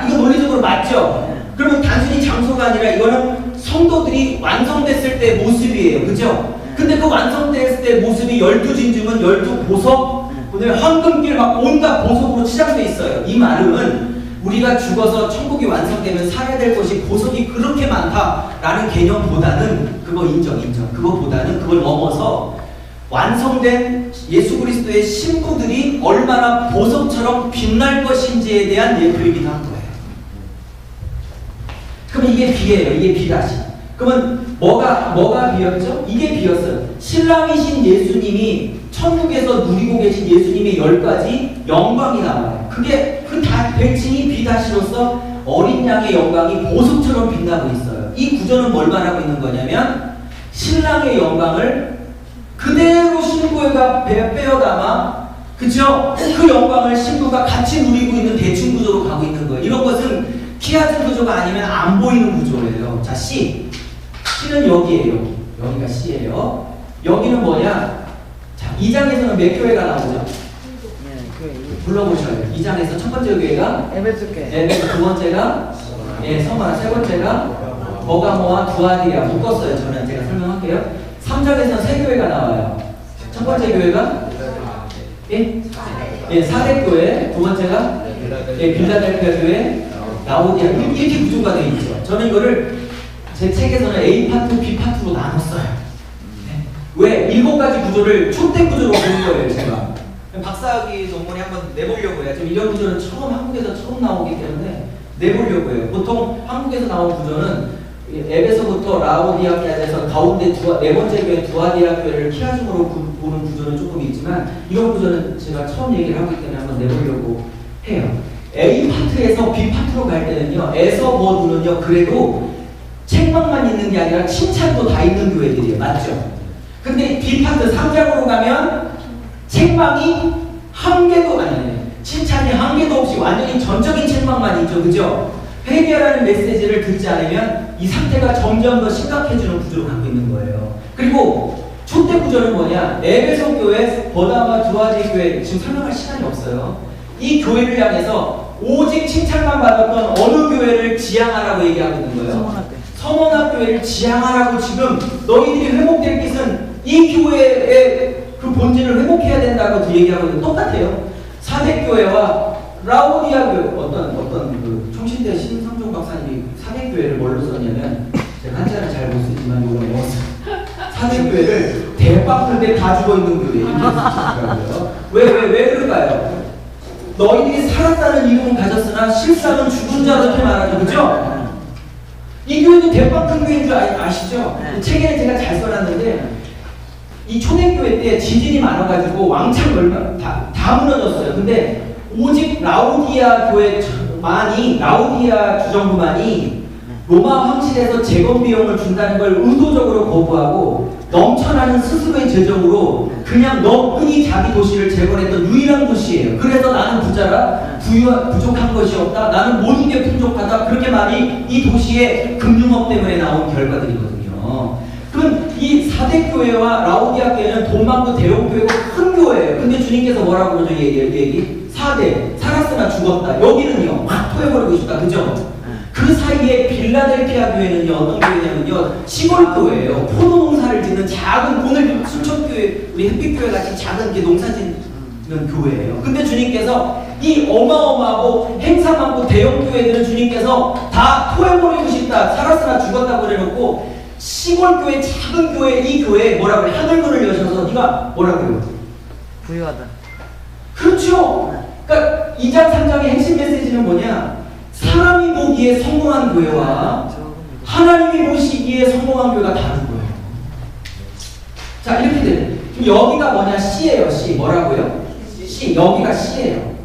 [SPEAKER 1] 이거 논리적으로 맞죠? 그러면 단순히 장소가 아니라 이거는 성도들이 완성됐을 때 모습이에요. 그죠? 근데 그 완성됐을 때 모습이 12진주문, 12보석, 오늘 황금길 막 온갖 보석으로 치장돼 있어요. 이 말은 우리가 죽어서 천국이 완성되면 살아야 될 것이 보석이 그렇게 많다라는 개념보다는 그거 인정. 그거보다는 그걸 넘어서 완성된 예수 그리스도의 신부들이 얼마나 보석처럼 빛날 것인지에 대한 예표이기도 한 거예요. 그럼 이게 비예요. 이게 비다시. 그러면 뭐가 비였죠? 이게 비였어요. 신랑이신 예수님이 천국에서 누리고 계신 예수님의 10가지 영광이 나와요. 그게 그 다 별칭이 비다시로서 어린 양의 영광이 보석처럼 빛나고 있어요. 이 구조는 뭘 말하고 있는 거냐면 신랑의 영광을 그대로 신부가 빼어 담아, 그죠? 그 영광을 신부가 같이 누리고 있는 대칭 구조로 가고 있는 거예요. 이런 것은 키아즈 구조가 아니면 안 보이는 구조예요. 자, C는 여기에요. 여기가 C예요. 여기는 뭐냐? 자, 2장에서는 몇 교회가 나오죠? 불러보셔요. 2장에서 첫 번째 교회가
[SPEAKER 4] 에베소 교회.
[SPEAKER 1] 에베소, 두 번째가 서마나, 세 번째가 버가모와 두아디아. 묶었어요. 저는 제가 설명할게요. 3장에서는 세 교회가 나와요. 첫 번째 교회가 사대교회, 두 번째가 빌라델피아 교회, 라오디아. 이렇게 구조가 되어 있죠. 저는 이거를 제 책에서는 A 파트, B 파트로 나눴어요. 왜? 7가지 구조를 촛대 구조로 보는 거예요, 제가. 박사학위 논문에 한번 내보려고 해요. 지금 이런 구조는 한국에서 처음 나오기 때문에 내보려고 해요. 보통 한국에서 나온 구조는 에베소부터 라오디아까지해서 가운데 네 번째 교회 두아디아 교회를 키아즘으로 보는 구조는 조금 있지만 이런 구조는 제가 처음 얘기를 하기 때문에 한번 내보려고 해요. A 파트에서 B 파트로 갈 때는요, 에서 뭐는요, 그래도 책망만 있는 게 아니라 칭찬도 다 있는 교회들이에요. 맞죠? 근데 B 파트 3장으로 가면 책망이 한 개도 칭찬이 한 개도 없이 완전히 전적인 책망만 있죠. 그죠? 회개하라는 메시지를 듣지 않으면 이 상태가 점점 더 심각해지는 구조를 갖고 있는 거예요. 그리고 촛대 구조는 뭐냐? 에베소 교회, 버나바, 두아디 교회, 지금 설명할 시간이 없어요. 이 교회를 향해서 오직 칭찬만 받았던 어느 교회를 지향하라고 얘기하고 있는 거예요? 서원학교회를 지향하라고. 지금 너희들이 회복될 것은 이 교회의 그 본질을 회복해야 된다고 얘기하고 있는, 똑같아요. 사대교회와 라오디아 교회, 어떤 그 총신대 신성종 박사님이 사대교회를 뭘로 썼냐면, 제가 한자는 잘 못 쓰지만 이거 외웠어요. 사대교회를 대박인데 다 죽어 있는 교회 이렇게 쓰시더라고요. 왜 그럴까요? 너희들이 살았다는 이름은 가졌으나 실상은 죽은 자 이렇게 말하죠. 그죠? 이 교회도 대빵 큰 교회인 줄 아시죠? 책에는 제가 잘 써놨는데 이 초대교회 때 지진이 많아가지고 왕창 다 무너졌어요. 근데 오직 라오디아 교회만이, 라오디아 주정부만이 로마 황실에서 재건 비용을 준다는 걸 의도적으로 거부하고 넘쳐나는 스스로의 재정으로 그냥 너뿐이 자기 도시를 재건했던 유일한 도시예요. 그래서 나는 부자라 부족한 것이 없다. 나는 모든 게 풍족하다. 그렇게 말이 이 도시의 금융업 때문에 나온 결과들이거든요. 그럼 이 사대교회와 라오디아 교회는 돈 많고 대형교회고 큰 교회예요. 근데 주님께서 뭐라고 그러죠? 얘기? 사대, 살았으나 죽었다. 여기는요, 확 토해버리고 싶다. 그죠? 그 사이에 빌라델피아 교회는요, 어떤 교회냐면요, 시골 교회예요. 포도 농사를 짓는 작은, 오늘 순천교회, 우리 햇빛교회 같이 작은 게 농사 짓는 교회예요. 근데 주님께서 이 어마어마하고 행사 많고 대형 교회들은 주님께서 다 토해버리고 싶다. 살았으나 죽었다고 그래놓고 시골 교회, 작은 교회, 이 교회에 뭐라 그래? 하늘문을 여셔서 네가 뭐라 그래요?
[SPEAKER 4] 부유하다.
[SPEAKER 1] 그렇죠. 그러니까 2장 3장의 핵심 메시지는 뭐냐? 사람이 보기에 성공한 교회와 하나님이 보시기에 성공한 교회가 다른 거예요. 자, 이렇게 돼요. 여기가 뭐냐? C예요. C. 뭐라고요? C, 여기가 C예요.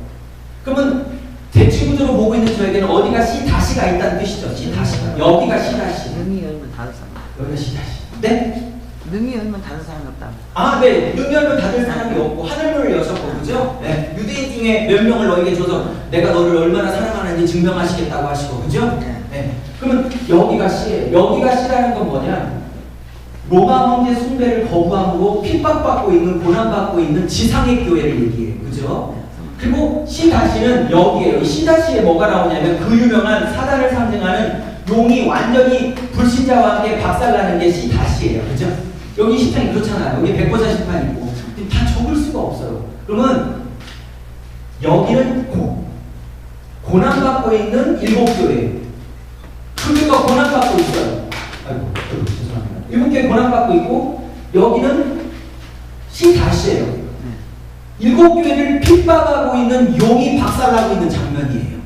[SPEAKER 1] 그러면 대치구조로 보고 있는 저에게는 어디가 C 다시가 있다는 뜻이죠. C 다시가. 여기가 C 다시.
[SPEAKER 5] 능이 열면 다른 사람.
[SPEAKER 1] 여기가 C 다시. 네?
[SPEAKER 5] 능이 열면 다른 사람이 없다.
[SPEAKER 1] 아, 네. 능력을 닫을 사람이 없고 하늘문을 여셨고, 그죠? 네. 유대인 중에 몇 명을 너에게 줘서 내가 너를 얼마나 사랑하는지 증명하시겠다고 하시고, 그죠? 네. 그러면 여기가 C예요. 여기가 C라는 건 뭐냐? 로마 황제 숭배를 거부함으로 핍박받고 있는, 고난받고 있는 지상의 교회를 얘기해요. 그죠? 그리고 C 다시는 여기에요. 이 C 다시에 뭐가 나오냐면 그 유명한 사단을 상징하는 용이 완전히 불신자와 함께 박살나는 게 C 다시예요. 그죠? 여기 십장이 그렇잖아요. 여기 백보자 심판이 있고 다 적을 수가 없어요. 그러면 여기는 고난받고 있는 일곱 교회. 그러니까 고난받고 있어요. 아이고, 죄송합니다. 일곱 교회 고난받고 있고 여기는 C 다시예요. 일곱 교회를 핍박하고 있는 용이 박살나고 있는 장면이에요.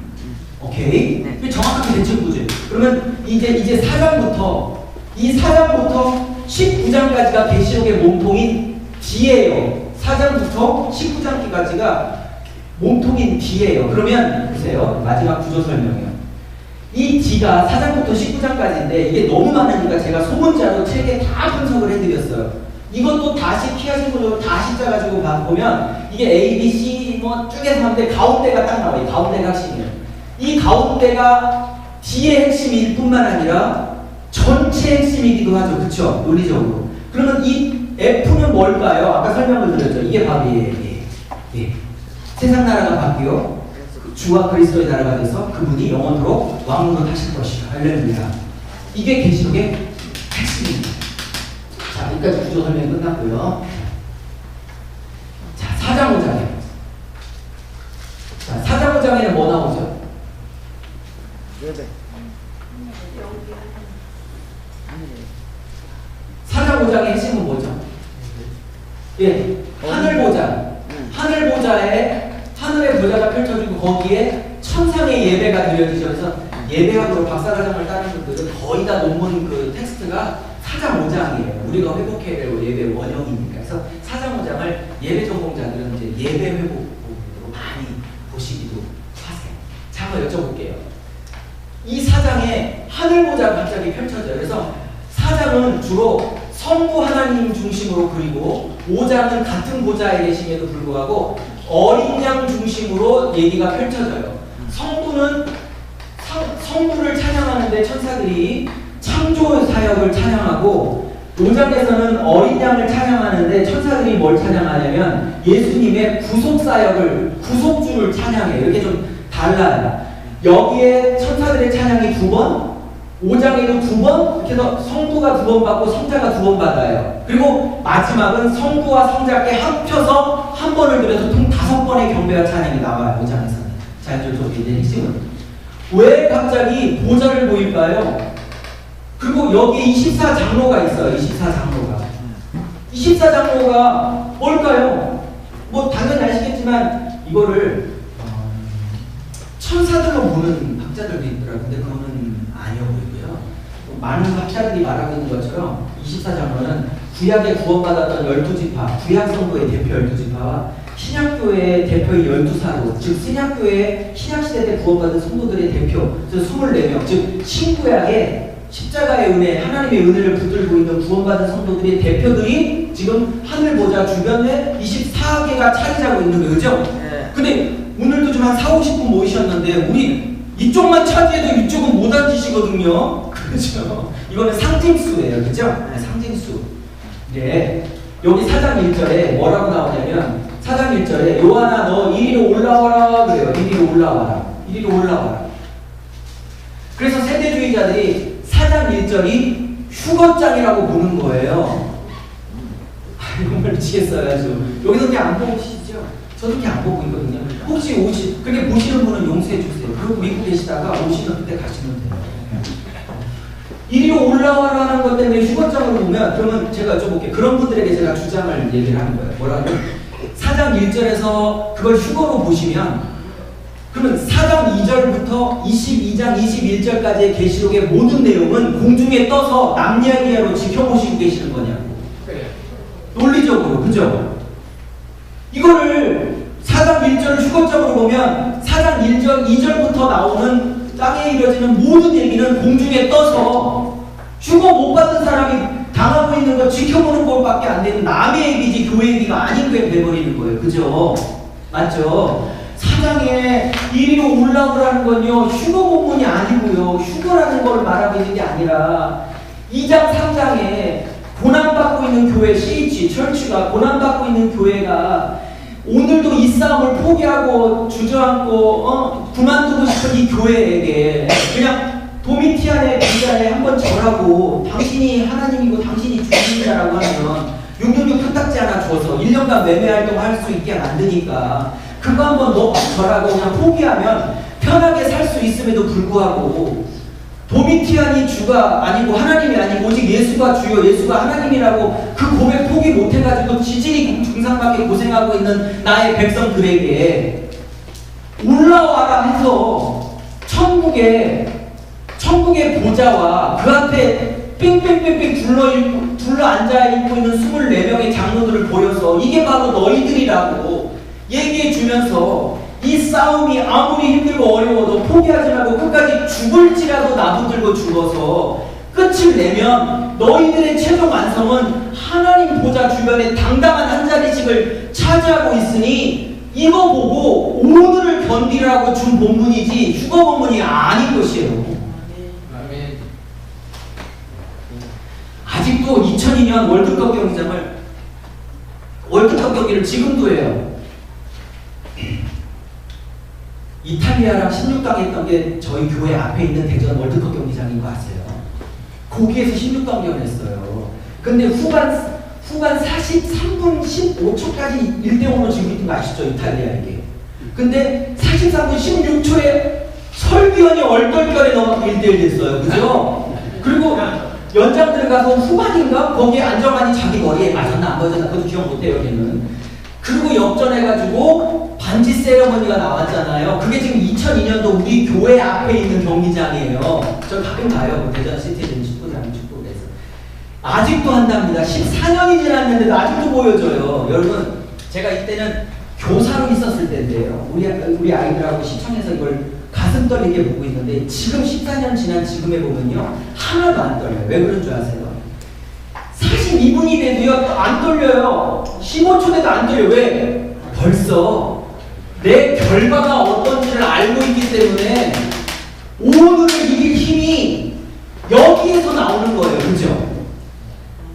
[SPEAKER 1] 오케이?
[SPEAKER 5] 네.
[SPEAKER 1] 정확하게 대칭구조예요. 그러면 이제 4장부터 이 4장부터 19장까지가 계시록의 몸통인 D예요. 4장부터 19장까지가 몸통인 D예요. 그러면 보세요. 마지막 구조 설명이요. 이 D가 4장부터 19장까지인데 이게 너무 많으니까 제가 소문자로 책에 다 분석을 해드렸어요. 이것도 다시 피하신 분으로 다시 짜가지고 보면 이게 A, B, C 뭐 쭉해서 하는데 가운데가 딱 나와요. 가운데가 핵심이에요. 이 가운데가 D의 핵심일 뿐만 아니라 전체 핵심이기도 하죠. 그쵸? 논리적으로. 그러면 이 F는 뭘까요? 아까 설명을 드렸죠. 이게 바로 예. 세상 나라가 바뀌어 주와 그리스도의 나라가 돼서 그분이 영원토록 왕으로 하실 것이다. 할렐루야. 이게 계시록의 핵심입니다. 자, 여기까지 구조 설명이 끝났고요. 자, 4장 5장에. 자, 4장 5장에는 뭐 나오죠?
[SPEAKER 5] 예배. 하늘에.
[SPEAKER 1] 4장 5장의 핵심은 뭐죠? 예, 하늘 보자. 하늘 보자에 하늘의 보자가 펼쳐지고 거기에 천상의 예배가 드려지죠. 그래서 예배학으로 박사과정을 따는 분들은 거의 다 논문 그 텍스트가 4장 5장이에요. 우리가 회복해야 될 예배 원형이니까. 그래서 4장 5장을 예배 전공자들은 이제 예배 회복으로 많이 보시기도 하세요. 자, 한번 여쭤볼게요. 이 4장에 하늘 보자가 갑자기 펼쳐져요. 그래서 4장은 주로 성부 하나님 중심으로 그리고 5장은 같은 보좌에 계심에도 불구하고 어린 양 중심으로 얘기가 펼쳐져요. 성부를 찬양하는데 천사들이 창조 사역을 찬양하고 5장에서는 어린 양을 찬양하는데 천사들이 뭘 찬양하냐면 예수님의 구속 사역을 구속주를 찬양해요. 이렇게 좀 달라요. 여기에 천사들의 찬양이 2번, 5장에도 2번, 이렇게 해서 성부가 2번 받고 성자가 2번 받아요. 그리고 마지막은 성부와 성자께 합쳐서 한 번을 들여서 총 5번의 경배와 찬양이 나와요. 5장에서는. 자, 이제 이제 핵심은 왜 갑자기 보좌를 보일까요? 그리고 여기 24장로가 있어요. 24장로가. 24장로가 뭘까요? 뭐 당연히 아시겠지만 이거를 천사들로 보는 학자들도 있더라고요. 근데 그거는 아니어 보이고요. 많은 학자들이 말하고 있는 것처럼 24장로는 구약에 구원받았던 12지파, 구약성도의 대표 12지파와 신약교회의 대표의 12사도, 즉 신약교회의 신약시대 때 구원받은 성도들의 대표, 즉 24명, 즉 신구약의 십자가의 은혜, 하나님의 은혜를 붙들고 있는 구원받은 성도들의 대표들이 지금 하늘 보좌 주변에 24개가 자리 잡고 있는 거예요. 그죠?
[SPEAKER 5] 네.
[SPEAKER 1] 근데 오늘도 좀 한 40, 50분 모이셨는데 우리 이쪽만 차지해도 이쪽은 못 앉으시거든요. 그렇죠? 이거는 상징수예요. 그죠? 네, 상징수. 네. 여기 4장 1절에 뭐라고 나오냐면 4장 1절에 요한아 너 이리로 올라와라 그래요. 이리로 올라와라. 이리로 올라와라. 그래서 세대주의자들이 4장 1절이 휴거장이라고 보는 거예요. 정말 미치겠어요. 아주. 여기서 그냥 안 보시죠? 저도 그냥 안 보고 있거든요. 혹시 그렇게 보시는 분은 용서해 주세요. 그리고 믿고 계시다가 오시면 그때 가시면 돼요. 이리로 올라와라는 것 때문에 휴거장으로 보면 그러면 제가 여쭤볼게요. 그런 분들에게 제가 주장을 얘기를 하는 거예요. 뭐라고? 4장 1절에서 그걸 휴거로 보시면 그러면 4장 2절부터 22장 21절까지의 계시록의 모든 내용은 공중에 떠서 남이야기야로 지켜보시고 계시는 거냐고. 논리적으로. 그죠? 이거를 4장 1절을 주거적으로 보면 4장 1절, 2절부터 나오는 땅에 이뤄지는 모든 얘기는 공중에 떠서 주거 못 받은 사람이 당하고 있는 거 지켜보는 것밖에 안 되는 남의 얘기지 교회 얘기가 아닌 게 돼버리는 거예요. 그죠? 맞죠? 4장에 이리로 올라오라는 건요, 휴거 본문이 아니고요, 휴거라는 걸 말하고 있는 게 아니라 2장, 3장에 고난받고 있는 교회, CH, 철치가 고난받고 있는 교회가 오늘도 이 싸움을 포기하고 주저앉고 그만두고 싶은 이 교회에게 그냥 도미티안의 기자에 한번 절하고 당신이 하나님이고 당신이 주님이라고 하면 666 표딱지 하나 줘서 1년간 매매활동 할 수 있게 만드니까 그거 한번 너 절하고 그냥 포기하면 편하게 살 수 있음에도 불구하고 도미티안이 주가 아니고 하나님이 아니고 오직 예수가 주요 예수가 하나님이라고 그 고백 포기 못해가지고 지질이 중상받게 고생하고 있는 나의 백성들에게 올라와라 해서 천국의 보좌와 그 앞에 뺑뺑뺑뺑 둘러 앉아있고 있는 24명의 장로들을 보여서 이게 바로 너희들이라고 얘기해 주면서 이 싸움이 아무리 힘들고 어려워도 포기하지 말고 끝까지 죽을지라도 나부들고 죽어서 끝을 내면 너희들의 최종 완성은 하나님 보좌 주변에 당당한 한 자리씩을 차지하고 있으니 이거 보고 오늘을 견디라고 준 본문이지 휴거 본문이 아닌 것이에요. 아직도 2002년 월드컵 경기를 지금도 해요. 이탈리아랑 16강 했던 게 저희 교회 앞에 있는 대전 월드컵 경기장인 거 아세요? 거기에서 16강전 했어요. 근데 후반 43분 15초까지 1대0으로 지고 있는 거 아시죠? 이탈리아에게. 근데 43분 16초에 설기현이 얼떨결에 넘어가 1대1 됐어요. 그죠? 그리고 연장 들어가서 후반인가? 거기에 안정환이 자기 머리에 맞았나 안 맞았나 그것도 기억 못해요. 걔는. 그리고 역전해가지고 반지 세레머니가 나왔잖아요. 그게 지금 2002년도 우리 교회 앞에 있는 경기장이에요. 저 가끔 가요. 대전 시티즌 축구에서. 아직도 한답니다. 14년이 지났는데도 아직도 보여줘요. 여러분, 제가 이때는 교사로 있었을 때인데요. 우리 아이들하고 시청에서 이걸 가슴 떨리게 보고 있는데 지금 14년 지난 지금에 보면요. 하나도 안 떨려요. 왜 그런 줄 아세요? 42분이 돼도요. 안 떨려요. 15초 돼도 안 떨려요. 왜? 벌써 내 결과가 어떤지를 알고 있기 때문에 오늘을 이길 힘이 여기에서 나오는 거예요. 그죠?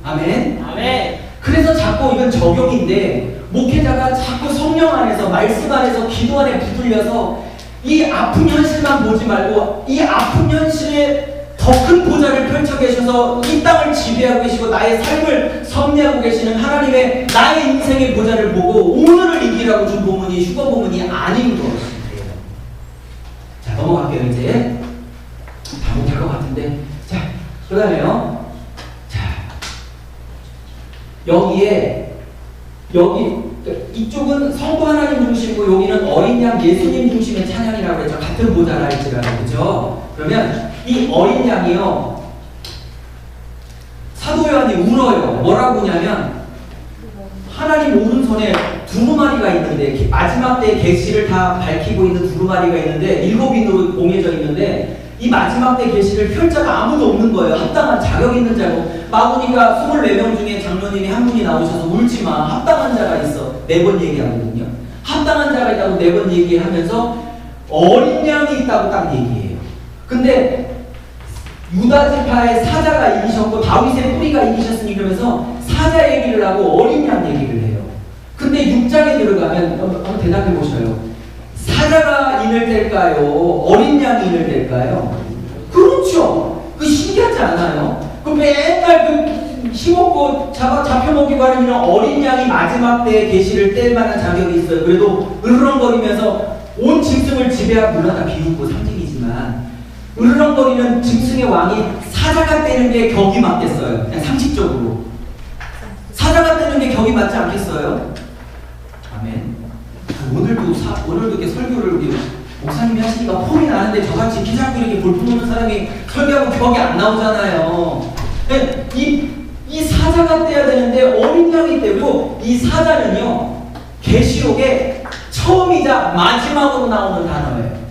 [SPEAKER 1] 아멘?
[SPEAKER 2] 아멘.
[SPEAKER 1] 그래서 자꾸 이건 적용인데 목회자가 자꾸 성령 안에서 말씀 안에서 기도 안에 붙들려서 이 아픈 현실만 보지 말고 이 아픈 현실에 더 큰 보좌를 펼쳐 계셔서 이 땅을 지배하고 계시고 나의 삶을 섭리하고 계시는 하나님의 나의 인생의 보좌를 보고 오늘을 이기라고 준 본문이 휴거 본문이 아닌 것이에요. 자, 넘어갈게요. 이제 다 못할 것 같은데. 자, 그 다음에요. 자, 여기 이쪽은 성부 하나님 중심이고 여기는 어린 양 예수님 중심의 찬양이라고 그랬죠. 같은 보좌라 할지라도. 그죠? 그러면 이 어린 양이요. 사도 요한이 울어요. 뭐라고 우냐면 하나님 오른손에 두루마리가 있는데 마지막 때의 계시를 다 밝히고 있는 두루마리가 있는데 7인으로 봉해져 있는데 이 마지막 때 계시를 펼 자가 아무도 없는 거예요. 합당한 자격 있는 자고 마구니가 24명 중에 장로님이 한 분이 나오셔서 울지마. 합당한 자가 있어. 4번 얘기하거든요. 합당한 자가 있다고 4번 얘기하면서 어린 양이 있다고 딱 얘기해요. 근데 유다 지파의 사자가 이기셨고 다윗의 뿌리가 이기셨으니 그러면서 사자 얘기를 하고 어린 양 얘기를 해요. 근데 6장에 들어가면 한번 대답해 보셔요. 사자가 인을 뗄까요? 어린 양이 인을 뗄까요? 그렇죠. 그 신기하지 않아요? 그 맨날 힘없고 잡혀먹기고 하는 이런 어린 양이 마지막 때에 계시를 뗄 만한 자격이 있어요. 그래도 으르렁거리면서 온 짐승을 지배하고 물론 다 비웃고 상징이지만 으르렁거리는 짐승의 왕이 사자가 떼는 게 격이 맞겠어요. 그냥 상식적으로. 사자가 떼는 게 격이 맞지 않겠어요? 아멘. 오늘도 이렇게 설교를 우리 목사님이 하시니까 폼이 나는데 저같이 키 작고 이렇게 볼품없는 사람이 설교하고 격이 안 나오잖아요. 이 사자가 떼야 되는데 어린 양이 떼고 이 사자는요 계시록에 처음이자 마지막으로 나오는 단어예요.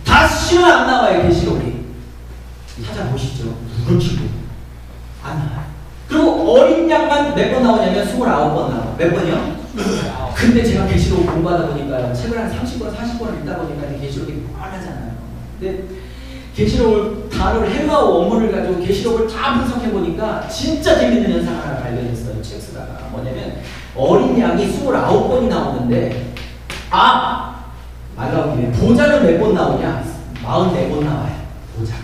[SPEAKER 1] 다시는 안 나와요, 계시록이. 찾아보시죠. 누굴 키고 안 나와요. 그리고 어린 양만 몇 번 나오냐면 29번 나와. 몇 번이요? 근데 제가 계시록 공부하다 보니까 책을 한 30권, 40권을 읽다 보니까 계시록이 뻔하잖아요. 근데 계시록을 단어를 헬라어 원문을 가지고 계시록을 다 분석해 보니까 진짜 재밌는 현상 하나 발견했어요. 책 쓰다가 뭐냐면 어린 양이 29번이 나오는데 말 나온 김에 보좌는 몇 번 나오냐? 44번 나와요. 보좌가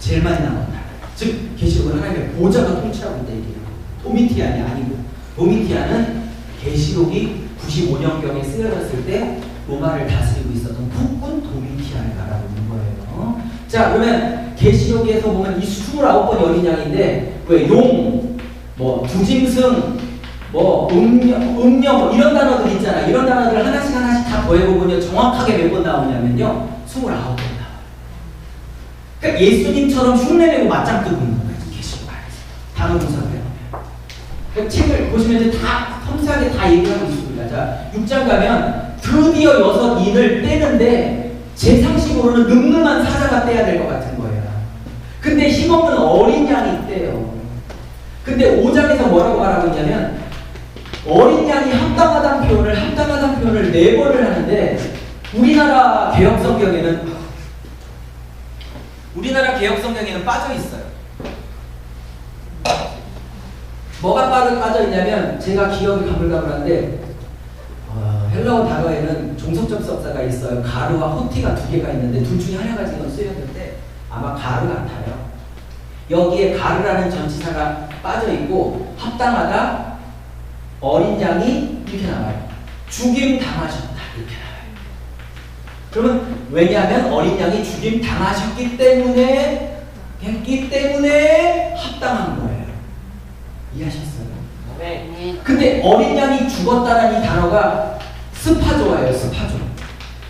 [SPEAKER 1] 제일 많이 나온다. 즉 계시록은 하나님의 보좌가 통치하고 있다 얘기예요. 도미티안이 아니고 도미티안은 계시록이 95년경에 쓰여졌을 때 로마를 다스리고 있었던 폭군 도미티안을 말하고 있는 거예요. 자, 그러면 계시록에서 보면 이 29번이 어린 양인데 왜 용, 뭐 두짐승, 뭐 음녀 뭐 이런 단어들 있잖아. 이런 단어들을 하나씩 다 더해보면 정확하게 몇 번 나오냐면요 29번 나와요. 그러니까 예수님처럼 흉내내고 맞짱 뜨고 있는 거예요. 계시록 안에서 단어 분석을 해보면. 그러니까 책을 보시면 다 섬세하게 다 얘기하고 있습니다. 자, 6장 가면 드디어 6인을 떼는데 제 상식으로는 늠름한 사자가 떼야 될 것 같은 거예요. 근데 힘없는 어린 양이 떼요. 근데 5장에서 뭐라고 말하고 있냐면 어린 양이 합당하다는 표현을 4번을 하는데 우리나라 개혁 성경에는 빠져 있어요. 뭐가 빠져 있냐면 제가 기억이 가물가물한데 헬라어 단어에는 종속접속사가 있어요. 가르와 호티가 2개가 있는데 둘 중에 하나가 지금 쓰였는데 아마 가르 같아요. 여기에 가르라는 전치사가 빠져 있고 합당하다, 어린 양이 이렇게 나와요. 죽임 당하셨다 이렇게 나와요. 그러면 왜냐하면 어린 양이 죽임 당하셨기 때문에 합당한 거예요. 이해하셨어요?
[SPEAKER 4] 네.
[SPEAKER 1] 근데 어린 양이 죽었다는 이 단어가 스파조예요. 스파조.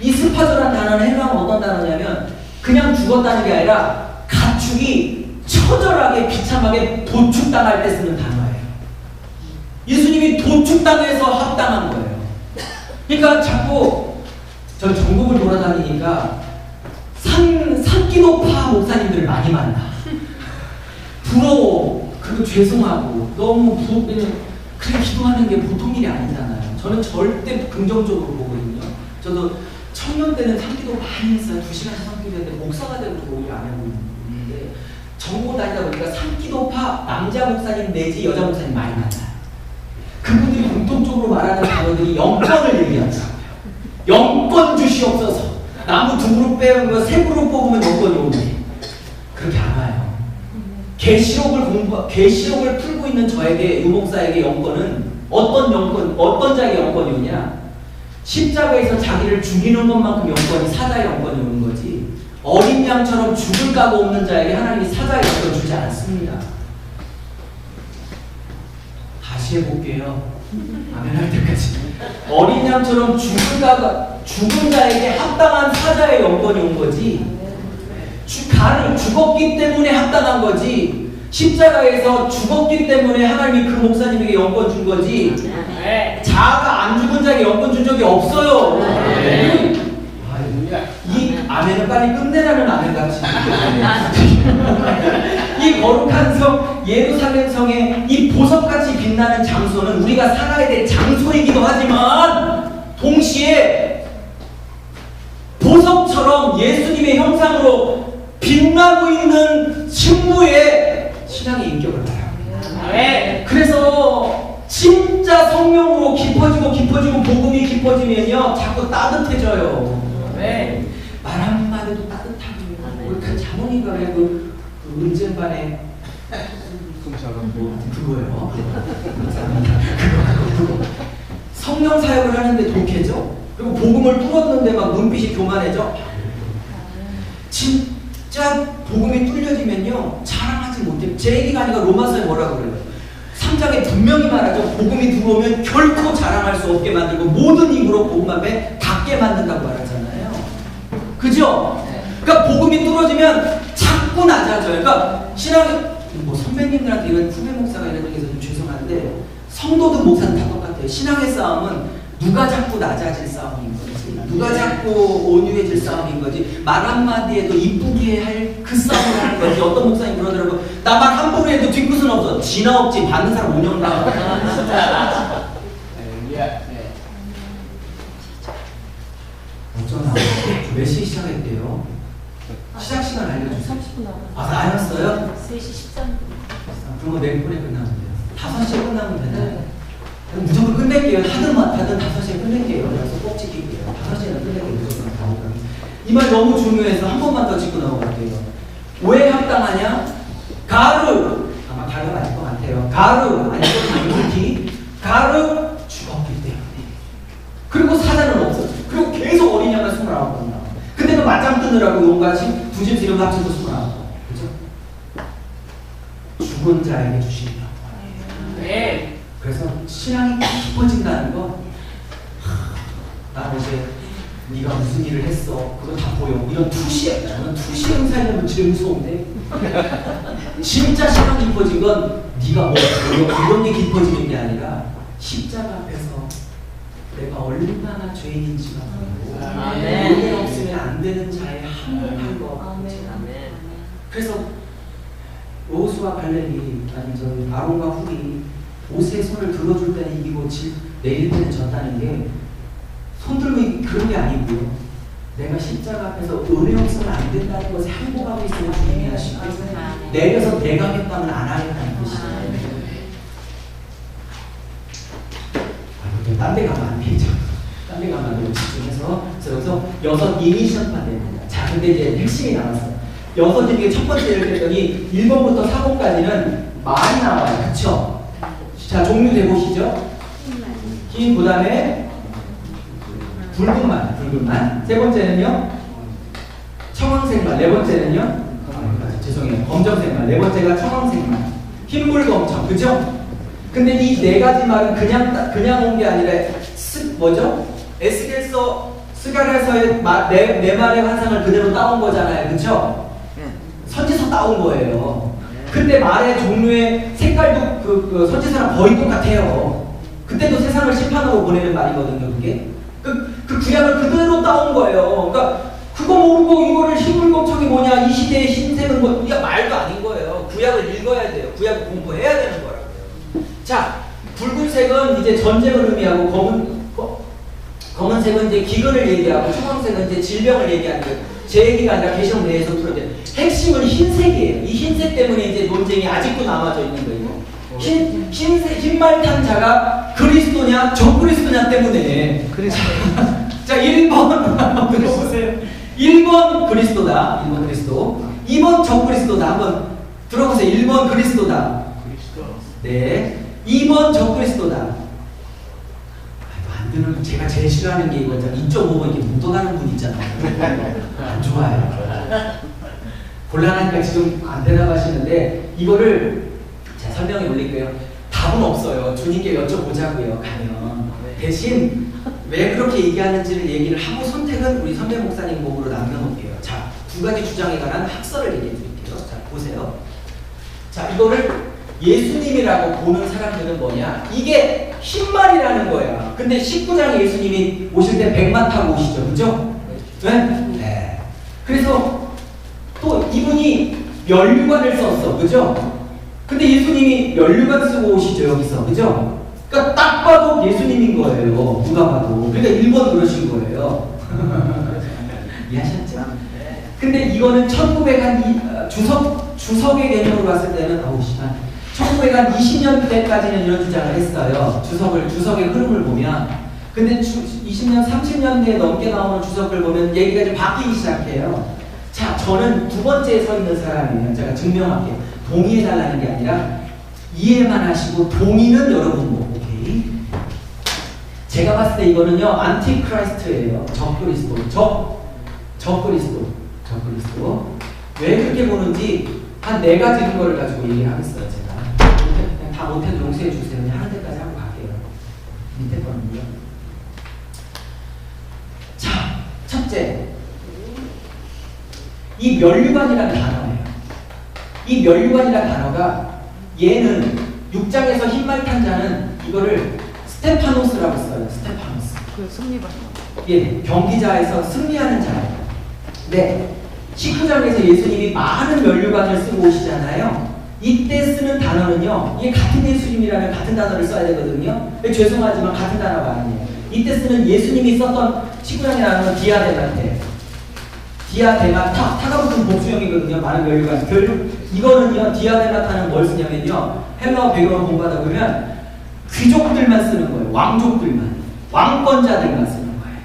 [SPEAKER 1] 이 스파조라는 단어는 헬라어는 어떤 단어냐면 그냥 죽었다는 게 아니라 가축이 처절하게 비참하게 도축당할 때 쓰는 단어예요. 예수님이 도축당해서 합당한 거예요. 그러니까 자꾸 저 전국을 돌아다니니까 산기도파 목사님들을 많이 만나. 부러워. 그리고 죄송하고 너무 그렇게 기도하는 게 보통 일이 아니잖아요. 저는 절대 긍정적으로 보거든요. 저도 청년 때는 산기도 많이 했어요. 2시간씩 산기도했는데 목사가 되고 오히려 안 하고 있는데 전국 다니다 보니까 산기도파 남자 목사님 내지 여자 목사님 많이 만나요. 그분들이 공통적으로 말하는 단어들이 영권을 얘기하더라고요. 영권 주시옵소서. 나무 2그룹 빼는 거 3그룹 뽑으면 영권이 오네. 그렇게 안 와요. 계시록을 풀고 있는 저에게 유목사에게 영권은 어떤 자에게 영권이 오냐? 십자가에서 자기를 죽이는 것만큼 영권이 사자의 영권이 오는 거지. 어린 양처럼 죽을 각오 없는 자에게 하나님이 사자의 영권을 주지 않습니다. 다시 해볼게요. 아멘 할 때까지. 어린 양처럼 죽은 자에게 합당한 사자의 영권이 온 거지. 죽었기 때문에 합당한 거지. 십자가에서 죽었기 때문에 하나님이 그 목사님에게 영권 준 거지. 자아가 안 죽은 자에게 영권 준 적이 없어요. 이 아멘은 빨리 끝내라는 아멘 같이. 이 거룩한 성 예루살렘 성의 이 보석같이 빛나는 장소는 우리가 살아야 될 장소이기도 하지만 동시에 보석처럼 예수님의 형상으로 빛나고 있는 신부의 신앙의 인격을 말합니다. 그래서 진짜 성령으로 깊어지고 복음이 깊어지면요 자꾸 따뜻해져요. 말 한마디도 따뜻하고 우리 그 자몽이가 왜 그 은쟁반에 그거예요. 그거 성령 사역을 하는데 독해져. 그리고 복음을 뚫었는데 막 눈빛이 교만해져. 진짜 복음이 뚫려지면요 자랑하지 못해요. 제 얘기가 아니라 로마서에 뭐라고 그래요? 3장에 분명히 말하죠. 복음이 들어오면 결코 자랑할 수 없게 만들고 모든 힘으로 복음 앞에 닿게 만든다고 말하잖아요. 그죠? 그러니까 복음이 뚫어지면 자꾸 낮아져요. 그러니까 신앙 뭐 선배님들한테 이런 후배 목사가 이런 얘기해서 좀 죄송한데 성도든 목사는 다 똑같아요. 신앙의 싸움은 누가 자꾸 낮아질 싸움인 거지? 누가 자꾸 온유해질 싸움인 거지? 말 한마디에도 이쁘게 할 그 싸움을 하는 거지. 어떤 목사님 그러더라고. 나 말 함부로 해도 뒤끝은 없어. 지나 없지. 받는 사람 운영 나와. 어쩌나? 몇 시에 시작했대요? 시작 시간 알려주세요.
[SPEAKER 2] 30분 남았어요.
[SPEAKER 1] 아, 알았어요?
[SPEAKER 2] 3시 13분.
[SPEAKER 1] 그러면 내일 폰에 끝나면 돼요. 5시에 끝나면 되나요? 무조건 끝낼게요. 하든 5시에 끝낼게요. 그래서 꼭 지킬게요. 5시에는 끝낼게요. 무조건 다 오면. 이 말 너무 중요해서 한 번만 더 짚고 넘어갈게요. 왜 합당하냐? 가르! 아마 가르가 아닐 것 같아요. 가르! 아니면 가르 죽었기 때문에. 그리고 사자는 없었죠. 그리고 계속 어린 양을 29번 나와. 근데 그 맞짱 뜨느라고 용같이 두 집 이름 합쳐서 29번. 그죠? 죽은 자에게 주신다.
[SPEAKER 2] 네.
[SPEAKER 1] 그래서 신앙이 깊어진다는 거. 나 어제 네가 무슨 일을 했어. 그거 다 보여. 이런 투시에 저는 투시 행사하는 제일 무서운데. 진짜 신앙이 깊어진 건 네가 뭐 이런 게 깊어지는 게 아니라 십자가 앞에서 내가 얼마나 죄인인지가 보이고 은혜 없으면 안 되는 자의 한몫한 거. 그래서 로스와 갈렙이 아니 저희 아론과 훌이 옷에 손을 들어줄 때는 이기고 내릴 때는 졌다는 게 손 들고 그런 게 아니고요. 내가 십자가 앞에서 은혜 없으면 안 된다는 것에 항복하고 있으면 주님이 하시고 내려서 내가 하겠다면 안 하겠다는 뜻이에요. 딴 데 가면 안 되죠. 딴 데 가면 안 되고 집중해서 그래서 여섯 이니셔널 됩니다. 자, 근데 이제 핵심이 나왔어요. 여섯 중에 첫 번째를 했더니 1번부터 4번까지는 말이 나와요. 그쵸? 자, 종류 대보시죠. 흰, 그 다음에 붉은 말, 붉은 말. 세 번째는요, 청황색 말. 네 번째는요, 죄송해요. 검정색 말. 네 번째가 청황색 말. 흰물검청, 그죠? 근데 이 네 가지 말은 그냥 온 게 아니라 뭐죠? 에스겔서 스가랴서의 네 말의 환상을 그대로 따온 거잖아요, 그쵸? 선지서 따온 거예요. 근데 말의 종류의 색깔도 그 선지서랑 거의 똑같아요. 그때도 세상을 심판으로 보내는 말이거든요, 그게. 그 구약을 그대로 따온 거예요. 그러니까 그거 모르고 이거를 흰물검청이 뭐냐, 이 시대의 흰색은 뭐, 이게 말도 아닌 거예요. 구약을 읽어야 돼요. 구약을 공부해야 되는 거라고요. 자, 붉은색은 이제 전쟁을 의미하고 검은색은 이제 기근을 얘기하고 청황색은 이제 질병을 얘기하는 거예요. 제 얘기가 아니라 계시록 내에서 풀어져요. 핵심은 흰색이에요. 이 흰색 때문에 이제 논쟁이 아직도 남아져 있는 거예요. 흰말 탄 자가 그리스도냐 적그리스도냐 때문에. 자, 1번 들어보세요. 1번 그리스도다. 1번 그리스도. 2번 적그리스도다. 한번 들어보세요. 1번 그리스도다. 네. 2번 적그리스도다. 안 되는, 제가 제일 싫어하는 게 이거 2.5번 이렇게 묻어가는 분 있잖아요. 안 좋아요. 곤란하니까 지금 안 대답하시는데 이거를 제가 설명해 올릴게요. 답은 없어요. 주님께 여쭤보자고요. 가면 대신 왜 그렇게 얘기하는지를 얘기를 하고 선택은 우리 선배 목사님 목으로 남겨놓을게요. 자, 두 가지 주장에 관한 학설을 얘기해 드릴게요. 자, 보세요. 자, 이거를 예수님이라고 보는 사람들은 뭐냐? 이게 흰말이라는 거야. 근데 19장에 예수님이 오실 때 백만 타고 오시죠. 그죠? 네? 네. 그래서 또 이분이 면류관을 썼어. 그죠? 근데 예수님이 면류관 쓰고 오시죠. 여기서. 그죠? 그러니까 딱 봐도 예수님인 거예요. 누가 봐도. 그러니까 1번 그러신 거예요. 이해하셨죠? 근데 이거는 1900한 주석의 개념으로 봤을 때는 1920년 때까지는 이런 주장을 했어요. 주석의 흐름을 보면. 근데 20년, 30년대에 넘게 나오는 주석을 보면 얘기가 좀 바뀌기 시작해요. 자, 저는 두 번째에 서 있는 사람이에요. 제가 증명할게요. 동의해달라는 게 아니라 이해만 하시고 동의는 여러분 뭐, 오케이? 제가 봤을 때 이거는요, 안티크라이스트예요. 적그리스도. 적그리스도. 왜 그렇게 보는지 한 4가지 근거를 가지고 얘기를 하겠어요. 제가 그냥 다 못해도 용서해 주세요. 그냥 하는 데까지 하고 갈게요. 밑에 거는요. 자, 첫째, 이 면류관이라는 단어예요. 이 면류관이라는 단어가 얘는 6장에서 흰말 탄 자는 이거를 스테파노스라고 써요. 스테파노스.
[SPEAKER 5] 그 승리반.
[SPEAKER 1] 예, 경기자에서 승리하는 자예요. 네, 19장에서 예수님이 많은 면류관을 쓰고 오시잖아요. 이때 쓰는 단어는요, 이게 같은 예수님이라면 같은 단어를 써야 되거든요. 죄송하지만 같은 단어가 아니에요. 이때 쓰는 예수님이 썼던 19장이라는 건 디아데마타, 타가 붙은 복수형이거든요. 많은 면류관. 이거는요, 디아데마타는 뭘 쓰냐면요, 헬라어 배경을 공부하다 보면 귀족들만 쓰는 거예요. 왕족들만, 왕권자들만 쓰는 거예요.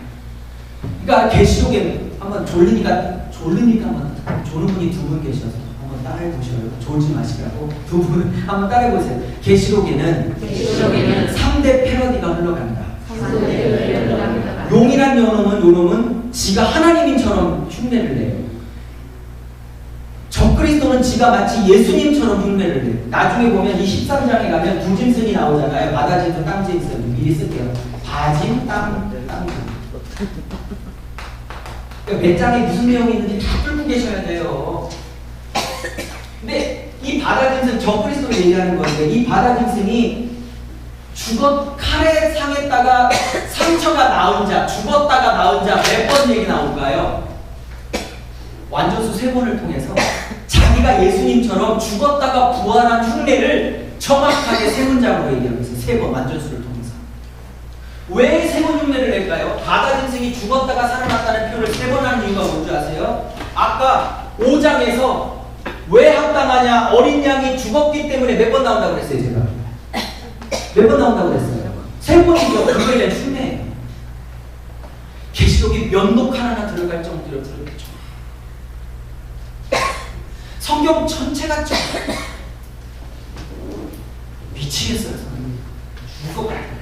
[SPEAKER 1] 그러니까 계시록에 한번 졸리니까 한번 조는 분이 두 분 계셔서 한번 따라해 보셔요. 졸지 마시라고 두 분 한번 따라해 보세요. 계시록에는 3대 패러디가 흘러간다. 용이란 요놈은 지가 하나님인처럼 흉내를 내요. 적그리스도는 지가 마치 예수님처럼 흉내를 내요. 나중에 보면 이 13장에 가면 두 짐승이 나오잖아요. 바다짐승, 땅짐승. 미리 쓸게요. 바짐, 땅짐. 몇 장에 무슨 내용이 있는지 다 뚫고 계셔야 돼요. 근데 이 바다짐승, 적그리스도를 얘기하는 건데, 이 바다짐승이 칼에 상했다가 상처가 나은 자, 죽었다가 나은 자 몇 번 얘기 나올까요? 완전수 3번을 통해서 자기가 예수님처럼 죽었다가 부활한 흉내를 정확하게 3문장으로 얘기하고 있어요. 3번 완전수를 통해서. 왜 3번 흉내를 낼까요? 바다짐승이 죽었다가 살아났다는 표현을 3번 하는 이유가 뭔지 아세요? 아까 5장에서 왜 합당하냐? 어린 양이 죽었기 때문에 몇 번 나온다고 그랬어요, 제가. 몇 번 나온다고 그랬어요? 3번이죠. 그거에 대한 흉내예요. 계시록이 면독 하나 들어갈 정도로 들어있죠. 성경 전체가 좀 미치겠어요. 죽을 것 같아요.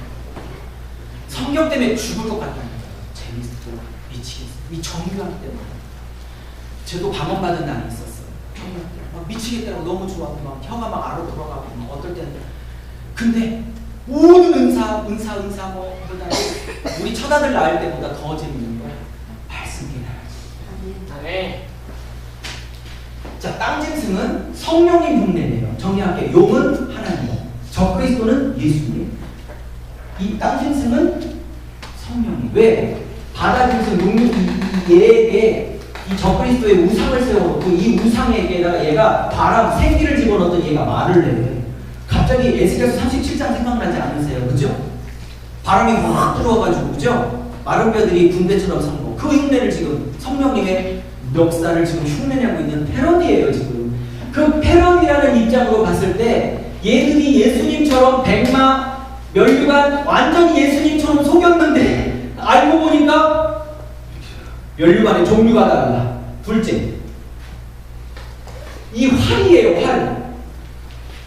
[SPEAKER 1] 성경 때문에 죽을 것 같다는 거예요. 재밌어. 미치겠어요. 이 정교하기 때문에. 저도 방언받은 날이 있었어요. 막 미치겠다고 너무 좋아하고 막 혀가 막 아로 돌아가고 막 어떨 때는. 근데 모든 은사 뭐 그러다가 우리 처자들 낳을 때보다 더 재밌는 거 말씀입니다.
[SPEAKER 2] 아멘.
[SPEAKER 1] 자, 땅짐승은 성령님 흉내내요. 정리할게요. 용은 하나님, 적그리스도는 예수님. 이 땅짐승은 성령님. 왜? 바다짐승 얘에게 이 적그리스도의 우상을 세워놓고 이 우상에게다가 얘가 바람, 생기를 집어넣었던 얘가 말을 내요. 갑자기 에스겔서 37장 생각나지 않으세요? 그죠? 바람이 확 들어와가지고, 그죠? 마른 뼈들이 군대처럼 선 거. 그 흉내를 지금 성령님의 역사를 지금 흉내내고 있는 패러디예요, 지금. 그 패러디라는 입장으로 봤을 때 얘들이 예수님처럼 백마, 면류관 완전히 예수님처럼 속였는데 알고 보니까 면류관의 종류가 달라. 둘째, 이 활이에요, 활.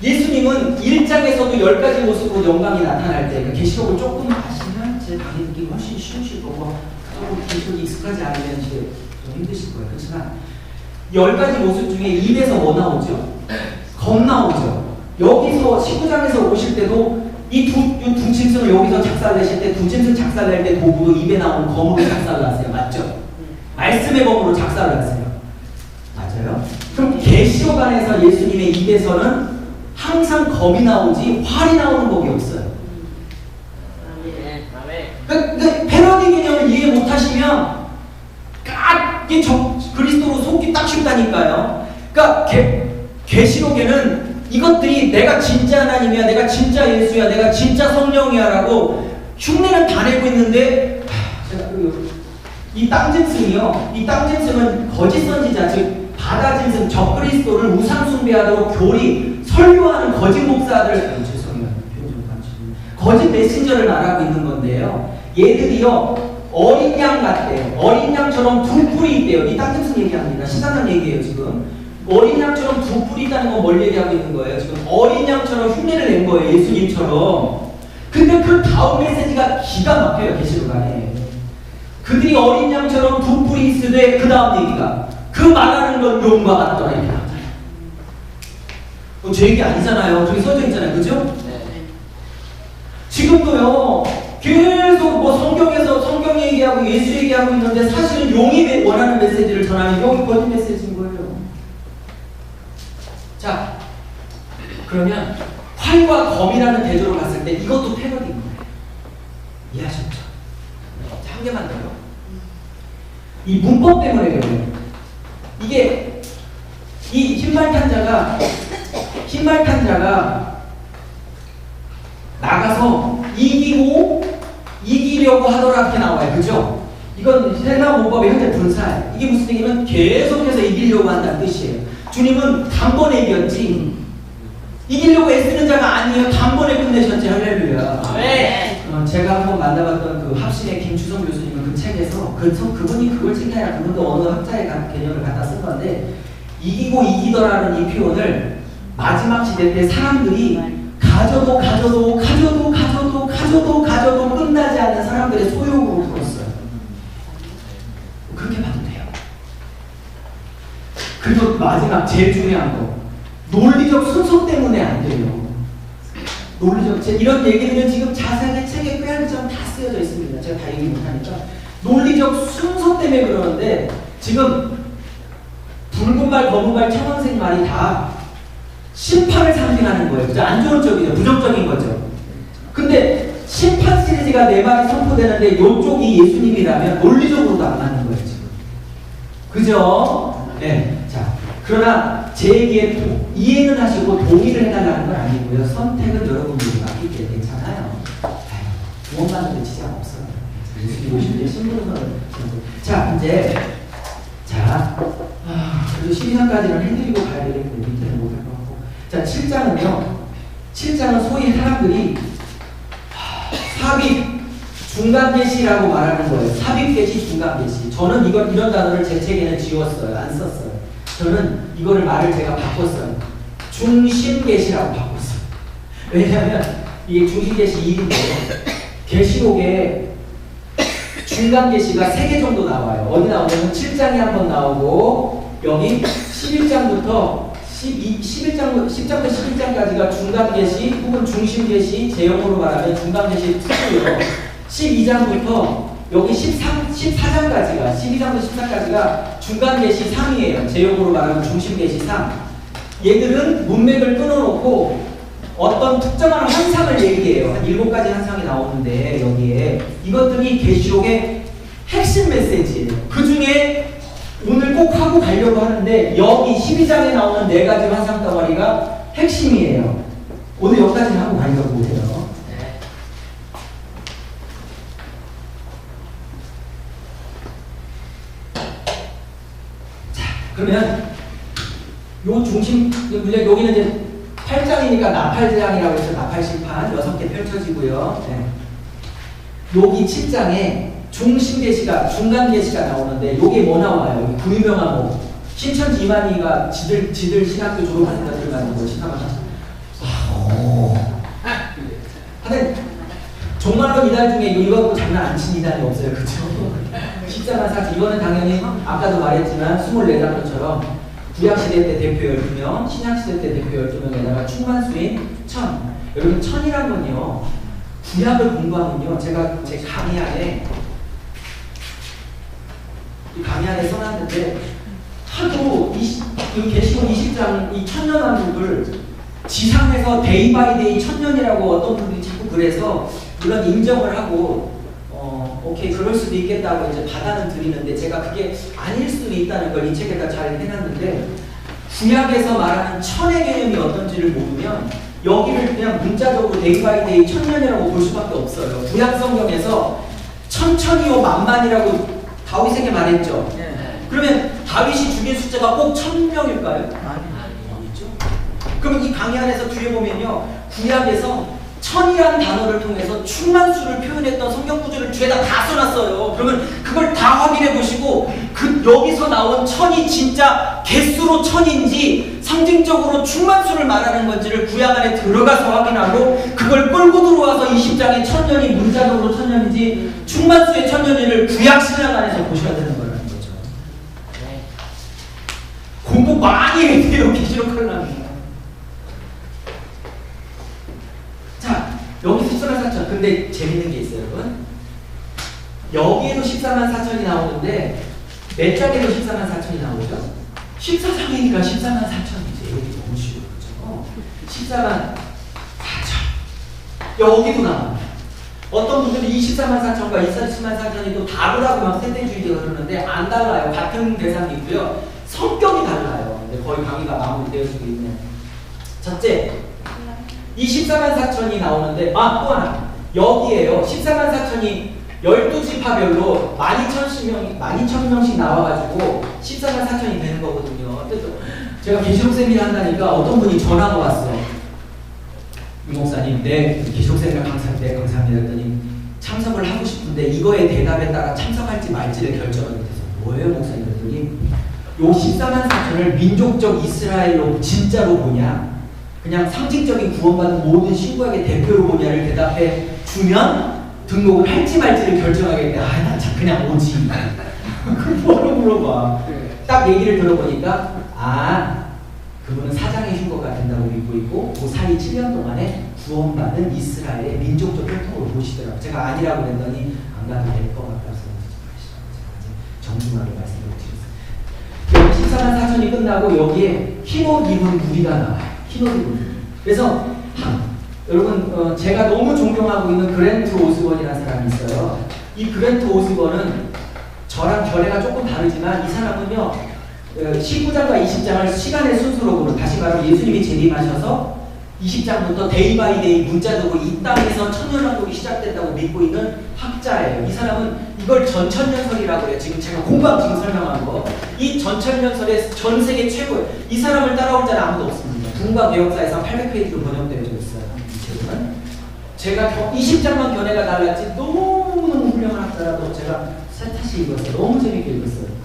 [SPEAKER 1] 예수님은 1장에서도 10가지 모습으로 영광이 나타날 때, 그러니까 계시록을 조금 아시면 제 강의 듣기 훨씬 쉬우실 거고, 조금 계시록이 익숙하지 않으면 이제 좀 힘드실 거예요. 그렇지만 10가지 모습 중에 입에서 뭐 나오죠? 검 나오죠. 여기서 19장에서 오실 때도 이 두 짐승을 여기서 작살내실 때, 두 짐승 작살낼 때 도구도 입에 나오는 검으로 작살났어요. 맞죠? 말씀의 검으로 작살났어요. 맞아요? 그럼 계시록 안에서 예수님의 입에서는 항상 검이 나오지 활이 나오는 법이 없어요. 그러니까 패러디 개념을 이해 못하시면 이게 그리스도로 속기 딱 쉽다니까요. 그러니까 계시록에는 이것들이 내가 진짜 하나님이야, 내가 진짜 예수야, 내가 진짜 성령이야라고 흉내는 다 내고 있는데, 이 땅짐승이요, 이 땅짐승은 거짓 선지자, 즉 바다짐승, 적그리스도를 우상 숭배하도록 교리, 설교하는 거짓 목사들, 죄송해요, 거짓 메신저를 말하고 있는 건데요. 얘들이요, 어린 양 같대요. 어린 양처럼 두 뿔이 있대요. 이 땅짐승 얘기합니다. 신사장 얘기예요, 지금. 어린 양처럼 두 뿔이 있다는 건 뭘 얘기하고 있는 거예요? 지금 어린 양처럼 흉내를 낸 거예요, 예수님처럼. 근데 그 다음 메시지가 기가 막혀요, 계시록 안에. 그들이 어린 양처럼 두 뿔이 있으되, 그 다음 얘기가 그 말하는 건 용과 같더라, 이렇게 나와요. 제 얘기 아니잖아요. 저기 써져 있잖아요, 그죠?
[SPEAKER 2] 네.
[SPEAKER 1] 지금도요, 계속 뭐 성경 얘기하고 예수 얘기하고 있는데 사실은 용이 원하는 메시지를 전하는 용이 거짓 메시지인 거예요. 자, 그러면 활과 검이라는 대조로 봤을 때 이것도 패러디인 거예요. 이 문법 때문에 그래요. 이게 이 흰말탄 자가 나가서 이기려고 하더라 이렇게 나와요. 그죠? 이건 헬라 문법의 현재 분사예요. 이게 무슨 얘기냐면 계속해서 이기려고 한다는 뜻이에요. 주님은 단번에 이겼지 이기려고 애쓰는 자가 아니에요. 단번에 끝내셨지. 할렐루야.
[SPEAKER 2] 네.
[SPEAKER 1] 제가 한번 만나봤던 그 합신의 김주성 교수님은 그 책에서 그분이 그걸 책이 아니라 그분도 어느 학자의 개념을 갖다 쓴 건데 이기고 이기더라는 이 표현을 마지막 시대 때 사람들이 가져도 끝나지 않는 사람들의 소욕으로 풀었어요. 그렇게 봐도 돼요. 그리고 마지막 제일 중요한 거 논리적 순서 때문에 안 돼요. 이런 얘기들은 지금 자세하게 책에 꽤 한 점 다 쓰여져 있습니다. 제가 다 얘기 못하니까 논리적 순서 때문에 그러는데 지금 붉은 말, 검은 말, 청황색 말이 다 심판을 상징하는 거예요. 그죠? 안 좋은 쪽이죠. 부정적인 거죠. 근데 심판 시리즈가 네 말이 선포되는데 이쪽이 예수님이라면 논리적으로도 안 맞는 거예요. 지금. 그죠? 네. 자, 그러나 제 얘기에 이해는 하시고 동의를 해달라는 건 아니고요. 선택은 여러분들이 맡길게요. 괜찮아요. 구원받는 데 지장 없어요. 예수님 오실 때 신분을 자, 이제 그래도 12장까지는 해드리고 가야 되겠고 밑에는 못할 것 같고 자, 7장은요. 7장은 소위 사람들이 삽입 중간계시라고 말하는 거예요. 삽입계시, 중간계시. 저는 이런 단어를 제 책에는 지웠어요. 안 썼어요. 저는 이거를 말을 제가 바꿨어요. 중심계시라고 바꿨어요. 왜냐하면 이게 중심계시 1인데요. 계시록에 중간계시가 3개 정도 나와요. 어디 나오냐면 7장에 한번 나오고 여기 11장부터 10장부터 11장까지가 중간계시 혹은 중심계시 제 영어로 말하면 중간계시 2고요. 12장부터 여기 14장까지가 12장부터 14장까지가 중간계시 3이에요. 제 영어로 말하면 중심계시 3. 얘들은 문맥을 끊어놓고 어떤 특정한 환상을 얘기해요. 한 7가지 환상이 나오는데 여기에 이것들이 계시록의 핵심 메시지예요. 그 중에 오늘 꼭 하고 가려고 하는데 여기 12장에 나오는 4가지 환상 덩어리가 핵심이에요. 오늘 여기까지는 하고 가려고 보세요. 자, 그러면 요 중심 여기는 이제 8장이니까 나팔장이라고 해서 나팔심판 6개 펼쳐지고요. 네. 여기 7장에 중심계시가 중간계시가 나오는데 요게 뭐 나와요? 여기 그 유명한 뭐 신천지 이만희가 지들 신학교 졸업하는 것들 가지고 뭐 신학하셨어요. 하여튼 정말로 이달 중에 이거 장난 안 친 이달이 없어요. 그쵸? 14만 4천 이거는 당연히 아까도 말했지만 24장로처럼 구약시대 때 대표 12명, 신약시대 때 대표 12명에다가 충만수인 1000. 여러분 1000이란 건요. 구약을 공부하면요. 제가 제 강의안에 써놨는데 하도 이 계시록 20장 이 천년왕국을 지상에서 데이 바이 데이 천년이라고 어떤 분들이 자꾸 그래서 물론 인정을 하고 오케이 그럴 수도 있겠다고 이제 받아는 드리는데 제가 그게 아닐 수도 있다는 걸 이 책에다 잘 해놨는데 구약에서 말하는 천의 개념이 어떤지를 모르면 여기를 그냥 문자적으로 데이 바이 데이 천년이라고 볼 수밖에 없어요. 구약 성경에서 천천히요 만만이라고 다윗에게 말했죠.
[SPEAKER 5] 네.
[SPEAKER 1] 그러면 다윗이 죽인 숫자가 꼭 1000명일까요? 아니죠. 그러면 이 강의 안에서 뒤에 보면요. 구약에서 천이라는 단어를 통해서 충만수를 표현했던 성경 구절을 뒤에다 다 써놨어요. 그러면 그걸 다 확인해 보시고 여기서 나온 천이 진짜 개수로 천인지 상징적으로 충만수를 말하는 건지를 구약 안에 들어가서 확인하고 그걸 끌고 들어와서 20장의 천년이 문자적으로 천년인지 충만수의 천년인지를 구약 신약 안에서 보셔야 되는 거라는 거죠. 공부 많이 해야 돼요. 계시록 하려면. 여기 14만 4천. 근데 재밌는 게 있어요, 여러분. 여기에도 14만 4천이 나오는데 몇 장에도 14만 4천이 나오죠? 14장이니까 14만 4천이지. 여기 너무 쉬워, 그렇죠? 14만 4천. 여기도 나옵니다. 어떤 분들이 24만 4천과 27만 4천이 또 다르다고 막 세대주의가 그러는데 안 달라요. 같은 대상이고요. 성격이 달라요. 근데 거의 강의가 마무리되어지고 있네. 첫째, 24만 4천이 나오는데, 또 하나. 여기에요. 14만 4천이 12지파별로 12,000명씩 나와가지고 14만 4천이 되는 거거든요. 제가 계시록 세미나 한다니까 어떤 분이 전화가 왔어. 이 목사님, 네, 계시록 세미나 강사인데 감사합니다 했더니 참석을 하고 싶은데 이거에 대답에 따라 참석할지 말지를 결정을 못해서 뭐예요 목사님 했더니 요 14만 4천을 민족적 이스라엘로 진짜로 보냐 그냥 상징적인 구원받은 모든 신부에게 대표로 보냐를 대답해 주면 등록을 할지 말지를 결정하겠대. 나 참 그냥 오지. 뭐로 물어봐. 딱 얘기를 들어보니까 그분은 사장의 휴거가 된다고 믿고 있고 그 사이 7년 동안에 구원받은 이스라엘의 민족적 혈통으로 보시더라고요. 제가 아니라고 했더니 안 가도 될 것 같아서 제가 정중하게 말씀을 드렸어요. 14만 4천이 끝나고 여기에 흰옷 입은 무리가 나와요. 흰옷 입은 무리. 그래서 여러분 제가 너무 존경하고 있는 그랜트 오스번이라는 사람이 있어요. 이 그랜트 오스번은 저랑 결례가 조금 다르지만 이 사람은요 19장과 20장을 시간의 순서로 보는 다시 말하면 예수님이 재림하셔서 20장부터 데이 바이 데이 문자적으로 이 땅에서 천년왕국이 시작된다고 믿고 있는 학자예요. 이 사람은 이걸 전천년설이라고 해요. 지금 제가 공방 지금 설명한 거. 이 전천년설의 전 세계 최고예요. 이 사람을 따라올 자는 아무도 없습니다. 분과 개혁사에서 800페이지로 번역되어 있어요. 이 책은. 제가 20장만 견해가 달랐지 너무너무 훌륭한 학자라고 제가 사실 읽었어요. 너무 재밌게 읽었어요.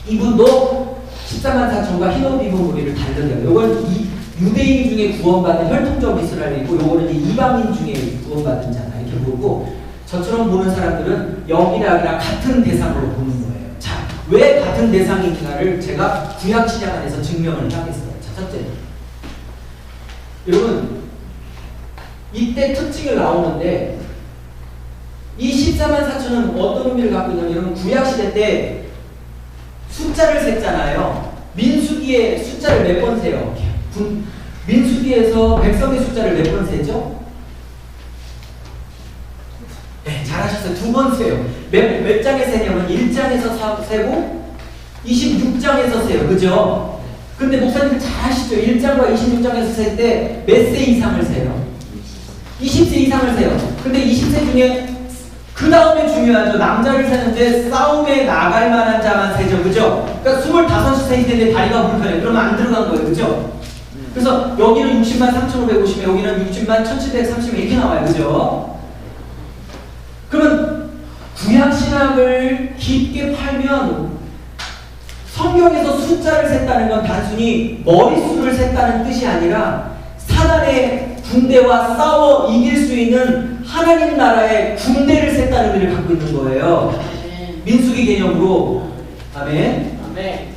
[SPEAKER 1] 이분도 14만 4천과 흰옷 입은 무리를 달려요. 이건 유대인 중에 구원받은 혈통적 이스라엘이고 요거는 이방인 중에 구원받은 자다 이렇게 보고 저처럼 보는 사람들은 여기랑 같은 대상으로 보는 거예요. 자, 왜 같은 대상인가를 제가 구약 신약 안에서 증명을 하겠어요. 자, 첫째, 여러분 이때 특징을 나오는데 이 14만 4천은 어떤 의미를 갖고 있냐면 여러분 구약 시대 때 숫자를 셌잖아요. 민수기에 숫자를 몇 번 세요? 민수기에서 백성의 숫자를 몇 번 세죠? 네, 잘하셨어요. 2번 세요. 몇 장에 세냐면 1장에서 세고 26장에서 세요. 그죠? 근데 목사님들 잘 아시죠? 1장과 26장에서 셀 때 몇 세 이상을 세요? 20세 이상을 세요. 근데 20세 중에 그 다음에 중요하죠. 남자를 세는데 싸움에 나갈 만한 자만 세죠. 그죠? 그러니까 25세 때인데 다리가 불편해. 그러면 안 들어간 거예요. 그죠? 그래서 여기는 60만 3,550에 여기는 60만 1,730 이렇게 나와요. 그죠? 그러면 구약신학을 깊게 팔면 성경에서 숫자를 셌다는 건 단순히 머릿수를 셌다는 뜻이 아니라 사단의 군대와 싸워 이길 수 있는 하나님 나라의 군대를 셌다는 의미를 갖고 있는 거예요. 민수기 개념으로. 아멘.
[SPEAKER 2] 아멘.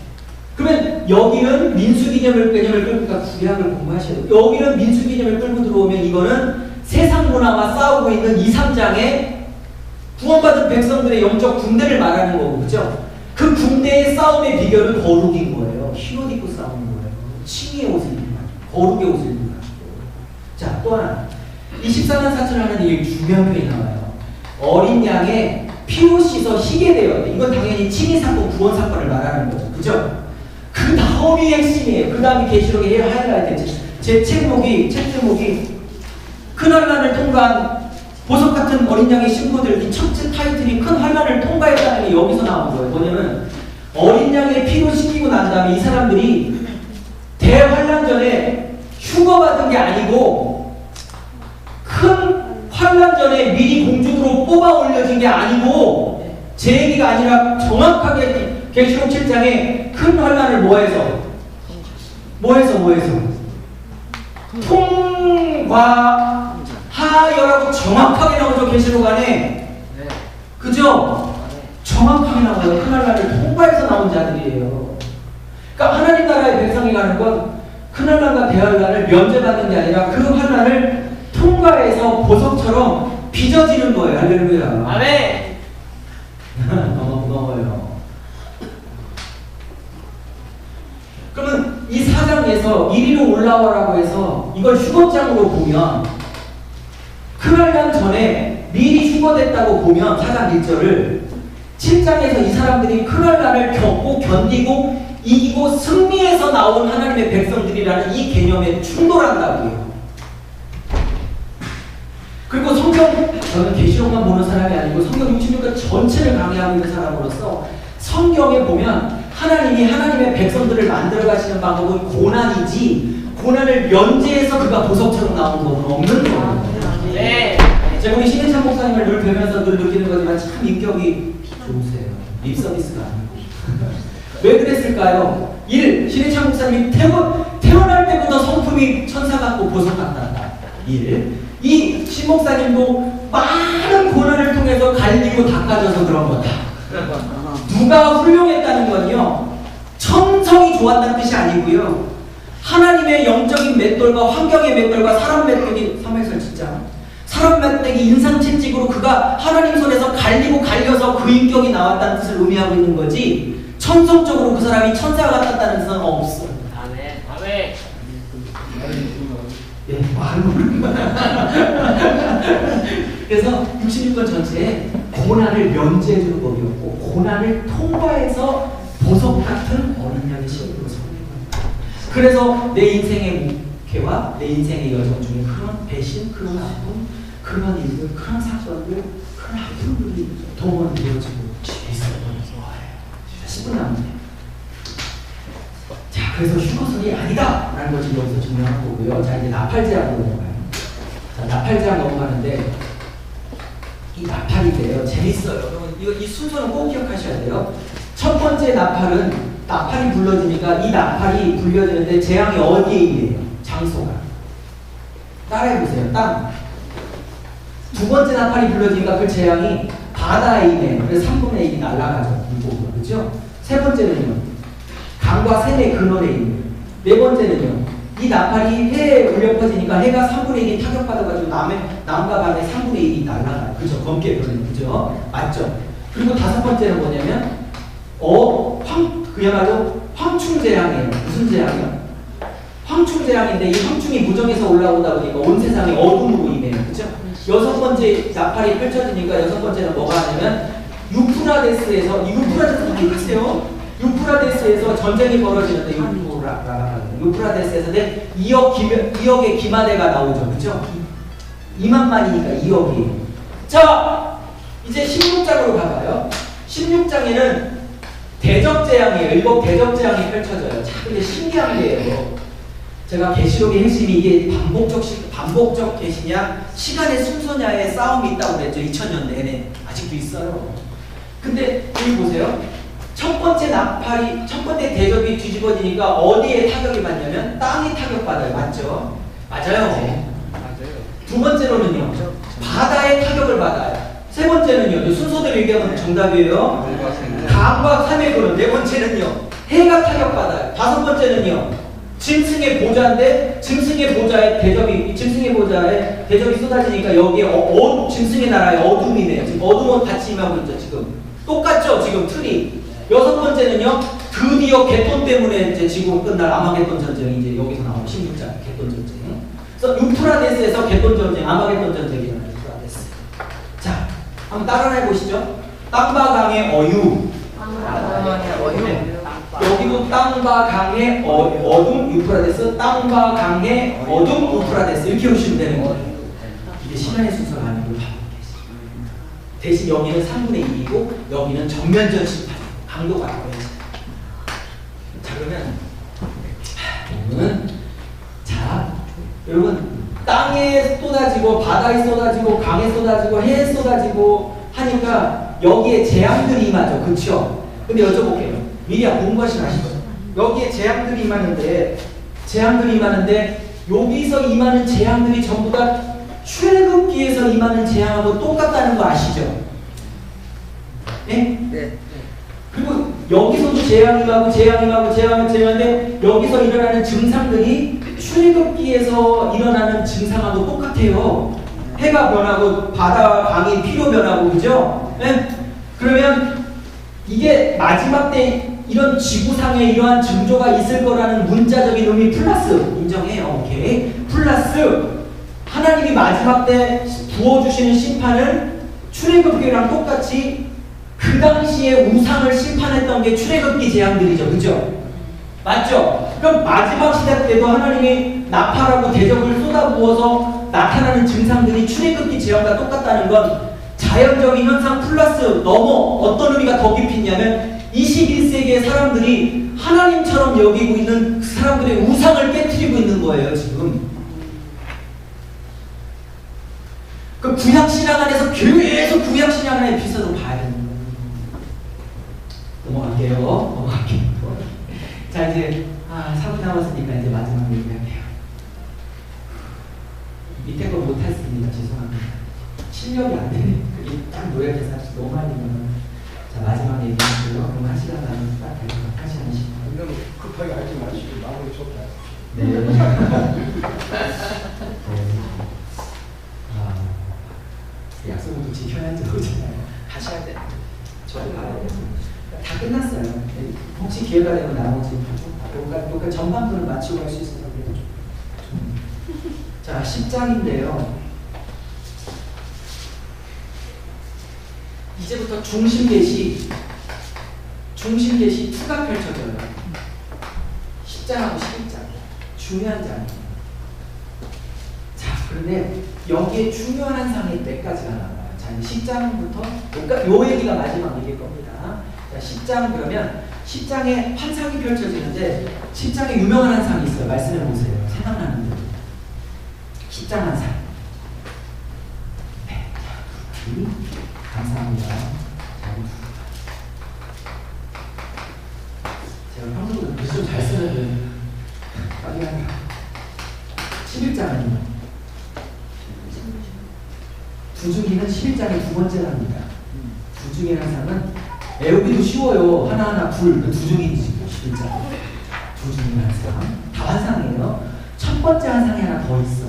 [SPEAKER 1] 그러면 여기는 민수기 개념을 끌고 구약을 공부하셔야 돼요. 여기는 민수기 개념을 끌고 들어오면 이거는 세상 문화와 싸우고 있는 2, 3장에 구원받은 백성들의 영적 군대를 말하는 거고, 그죠? 그 군대의 싸움의 비결은 거룩인 거예요. 흰옷 입고 싸우는 거예요. 칭의의 옷을 입는 거예요. 거룩의 옷을 입는 거예요. 자, 또 하나. 24만 4천을 하는 이 중요한 표현이 나와요. 어린 양의 피로 씻어 희게 되었대. 이건 당연히 칭의 사건, 구원 사건을 말하는 거죠. 그죠? 그 다음이 핵심이에요. 그 다음이 계시록의 하이라이트. 제 책 제목이 큰 환난을 통과한 보석 같은 어린 양의 신부들. 이 첫째 타이틀이 큰 환난을 통과했다는 게 여기서 나온 거예요. 뭐냐면 어린 양의 피로 씻기고 난 다음에 이 사람들이 대환난 전에 휴거받은 게 아니고 큰 환난 전에 미리 공중으로 뽑아 올려진 게 아니고 제 얘기가 아니라 정확하게 계시록 7장에 큰 환난을 뭐해서 통과하여라고 정확하게 나오죠. 계시록 안에. 그죠? 정확하게 나와요. 큰 환난을 통과해서 나온 자들이에요. 그러니까 하나님 나라의 백성이 가는 건 큰 환난과 대환난을 면제받는 게 아니라 그 환난을 통과해서 보석처럼 빚어지는 거예요. 할렐루야.
[SPEAKER 2] 아멘.
[SPEAKER 1] 너무 고마워요. 그러면 이 4장에서 이리로 올라와라고 해서 이걸 휴거장으로 보면 큰 환난 전에 미리 휴거됐다고 보면 4장 1절을 7장에서 이 사람들이 큰환난을 겪고 견디고 이기고 승리해서 나온 하나님의 백성들이라는 이 개념에 충돌한다고요. 그리고 성경, 저는 계시록만 보는 사람이 아니고 성경 66권 전체를 강의하고 있는 사람으로서 성경에 보면 하나님이 하나님의 백성들을 만들어 가시는 방법은 고난이지 고난을 면제해서 그가 보석처럼 나오는 법은 없는 거예요.
[SPEAKER 2] 네.
[SPEAKER 1] 제가 우리 신해찬 목사님을 늘 뵈면서 늘 느끼는 거지만 참 인격이 좋으세요. 립서비스가 아니고. 왜 그랬을까요? 1. 신해찬 목사님이 태어날 때부터 성품이 천사 같고 보석 같단다. 1. 2. 신 목사님도 많은 고난을 통해서 갈리고 닦아져서 그런 거다. 누가 훌륭했다는 건요, 천성이 좋았다는 뜻이 아니고요, 하나님의 영적인 맷돌과 환경의 맷돌과 사람 맷돌이, 삼일설 진짜 사람 맷돌이 인상 채찍으로 그가 하나님 손에서 갈리고 갈려서 그 인격이 나왔다는 뜻을 의미하고 있는 거지, 천성적으로 그 사람이 천사 같았다는 뜻은 없어.
[SPEAKER 2] 아멘. 아멘.
[SPEAKER 1] 예, 그래서 66권 전체에 고난을 면제해주는 법이었고 고난을 통과해서 보석 같은 어린 양의 신으로 섬기는 겁니다. 그래서 내 인생의 목회와 내 인생의 여정 중에 그런 배신, 그런 아픔, 그런 일들, 그런 사건들, 그런 아픔들이 동원 이루어지고 있어요. 10분 남았네요. 자, 그래서 휴거설이 아니다! 라는 걸 지금 여기서 증명한 거고요. 자, 이제 나팔제하고 넘어가요. 자, 나팔제하고 넘어가는데, 이 나팔인데요. 재밌어요. 여러분, 이 순서는 꼭 기억하셔야 돼요. 첫 번째 나팔은, 나팔이 불러지니까 이 나팔이 불려지는데 재앙이 어디에 있네요? 장소가. 따라해보세요. 땅. 두 번째 나팔이 불려지니까 그 재앙이 바다에 있네요. 그래서 3분의 1이 날아가죠. 물고기가. 그죠? 세 번째는요. 강과 샘의 근원에 있는. 네 번째는요. 이 나팔이 해에 울려 퍼지니까 해가 3분의 1이 타격받아가지고 남과 밤에 3분의 1이 날아가요. 그죠? 검게 그러는 그죠? 맞죠? 그리고 다섯 번째는 뭐냐면 그야말로 황충재앙이에요. 무슨 재앙이요? 황충재앙인데 이 황충이 무정에서 올라오다 보니까 온 세상이 어둠으로 임해요. 그죠? 여섯 번째 나팔이 펼쳐지니까 여섯 번째는 뭐가 하냐면 유프라데스에서 기억하세요? 유프라데스에서 전쟁이 벌어지는데 유프라데스에서 2억의 기마대가 나오죠. 그죠? 2만만이니까 2억이에요. 자, 이제 16장으로 가봐요. 16장에는 대적재앙이에요. 일곱 대적재앙이 펼쳐져요. 자, 근데 신기한 게요. 제가 계시록의 핵심이 이게 반복적 계시냐, 시간의 순서냐의 싸움이 있다고 그랬죠. 2000년 내내. 아직도 있어요. 근데 여기 보세요. 첫 번째 대적이 뒤집어지니까 어디에 타격이 받냐면 땅이 타격받아요. 맞죠? 맞아요. 두 번째로는요. 바다에 타격을 받아요. 세 번째는요. 순서대로 얘기하면 정답이에요. 강과 산의 근원. 네 번째는요. 해가 타격받아요. 다섯 번째는요. 짐승의 보좌인데 짐승의 보좌에 대접이 쏟아지니까 여기에 짐승의 나라에 어둠이네요. 지금 어둠은 같이 임하고 있죠. 지금 똑같죠. 지금 틀이. 여섯 번째는요. 드디어 개돈 때문에 이제 지금 끝날 아마겟돈 전쟁이 이제 여기서 나오는 16장 개돈 전쟁. 그래서 유프라데스에서 개돈 전쟁, 아마겟돈 전쟁이 일어나요. 유프라데스. 자, 한번 따라해 보시죠. 땅과 강의 어유. 여기도 땅과 강의 어둠 유프라데스, 땅과 강의 어둠 유프라데스 이렇게 오시면 되는 거예요. 이게 시간의 순서가 아니고 대신 여기는 3분의 1이고 여기는 전면전 심판 강도가 나와요. 자, 그러면 자, 여러분 땅에 쏟아지고 바다에 쏟아지고 강에 쏟아지고 해에 쏟아지고 하니까 여기에 재앙들이 임하죠. 그렇죠? 근데 여쭤볼게요. 미리야 공부하시면 아시죠? 여기에 재앙들이 임하는데 여기서 임하는 재앙들이 전부 다 출애굽기에서 임하는 재앙하고 똑같다는 거 아시죠? 네?
[SPEAKER 5] 네.
[SPEAKER 1] 그리고 여기서도 재앙인데 여기서 일어나는 증상들이 출애굽기에서 일어나는 증상하고 똑같아요. 해가 변하고 바다와 강이 피로 변하고 그죠? 네? 그러면 이게 마지막 때 이런 지구상에 이러한 징조가 있을 거라는 문자적인 의미 플러스 인정해요. 오케이. 플러스 하나님이 마지막 때 부어주시는 심판은 출애굽기랑 똑같이 그 당시에 우상을 심판했던 게 출애굽기 재앙들이죠. 그죠? 맞죠? 그럼 마지막 시대 때도 하나님이 나팔하고 대적을 쏟아부어서 나타나는 증상들이 출애굽기 재앙과 똑같다는 건 자연적인 현상 플러스 넘어 어떤 의미가 더 깊이 있냐면 21세기의 사람들이 하나님처럼 여기고 있는 그 사람들의 우상을 깨트리고 있는 거예요. 지금 그 구약신앙 안에서 계속 구약신앙 안에 비슷하게 봐야 되는 거예요. 넘어갈게요. 자 이제 4분 남았으니까 이제 마지막 얘기할게요. 밑에 거 못했습니다. 죄송합니다. 실력이 안 되네. 그게 딱 노력해서 너무 많이 되면 자 마지막 얘기할게요. 그럼 1시간 남으면 딱 될 것 같아요. 1시간 20분.
[SPEAKER 3] 너무 급하게 하지 마시고 마무리 좋다.
[SPEAKER 1] 네. 약속을 지켜야죠. 하셔야 돼. 저도 가야 돼요. 다 끝났어요. 혹시 기회가 되면 나머지 그러니까 전반부를 마치고 할 수 있어서 그래도 좀. 자 10장인데요. 이제부터 중심계시 2가 펼쳐져요. 10장하고 11장 중요한 장이에요. 자 그런데 여기에 중요한 한 상이 몇 가지가 나와요. 자 이제 10장부터 요 얘기가 마지막 얘기일 겁니다. 자 10장 그러면 10장에 한 상이 펼쳐지는데 10장에 유명한 한 상이 있어요. 말씀해 보세요. 생각나는 대로 10장 한 상. 네. 감사합니다. 제가 평소보다 글씨 좀 잘 쓰는데 빨리 하냐. 11장은요. 두중기는 11장의 두 번째랍니다. 두중기라는 상은 외우기도 쉬워요. 하나하나 두중기지 11장. 두중기라는 상. 다 한 상이에요. 첫 번째 한 상이 하나 더 있어.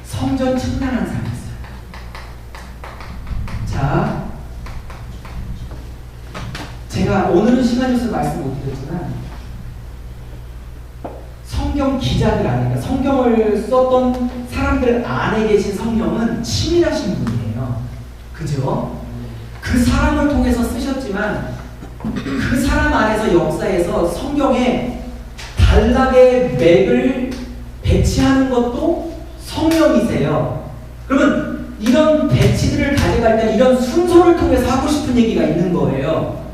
[SPEAKER 1] 성전 측량한 상이 있어요. 자, 제가 오늘은 시간이 없어서 말씀 못 드렸지만 성경 기자들 아니까 성경을 썼던 사람들 안에 계신 성령은 치밀하신 분이에요. 그죠? 그 사람을 통해서 쓰셨지만 그 사람 안에서 역사에서 성경에 단락의 맥을 배치하는 것도 성령이세요. 그러면 이런 배치들을 가져갈 때 이런 순서를 통해서 하고 싶은 얘기가 있는 거예요.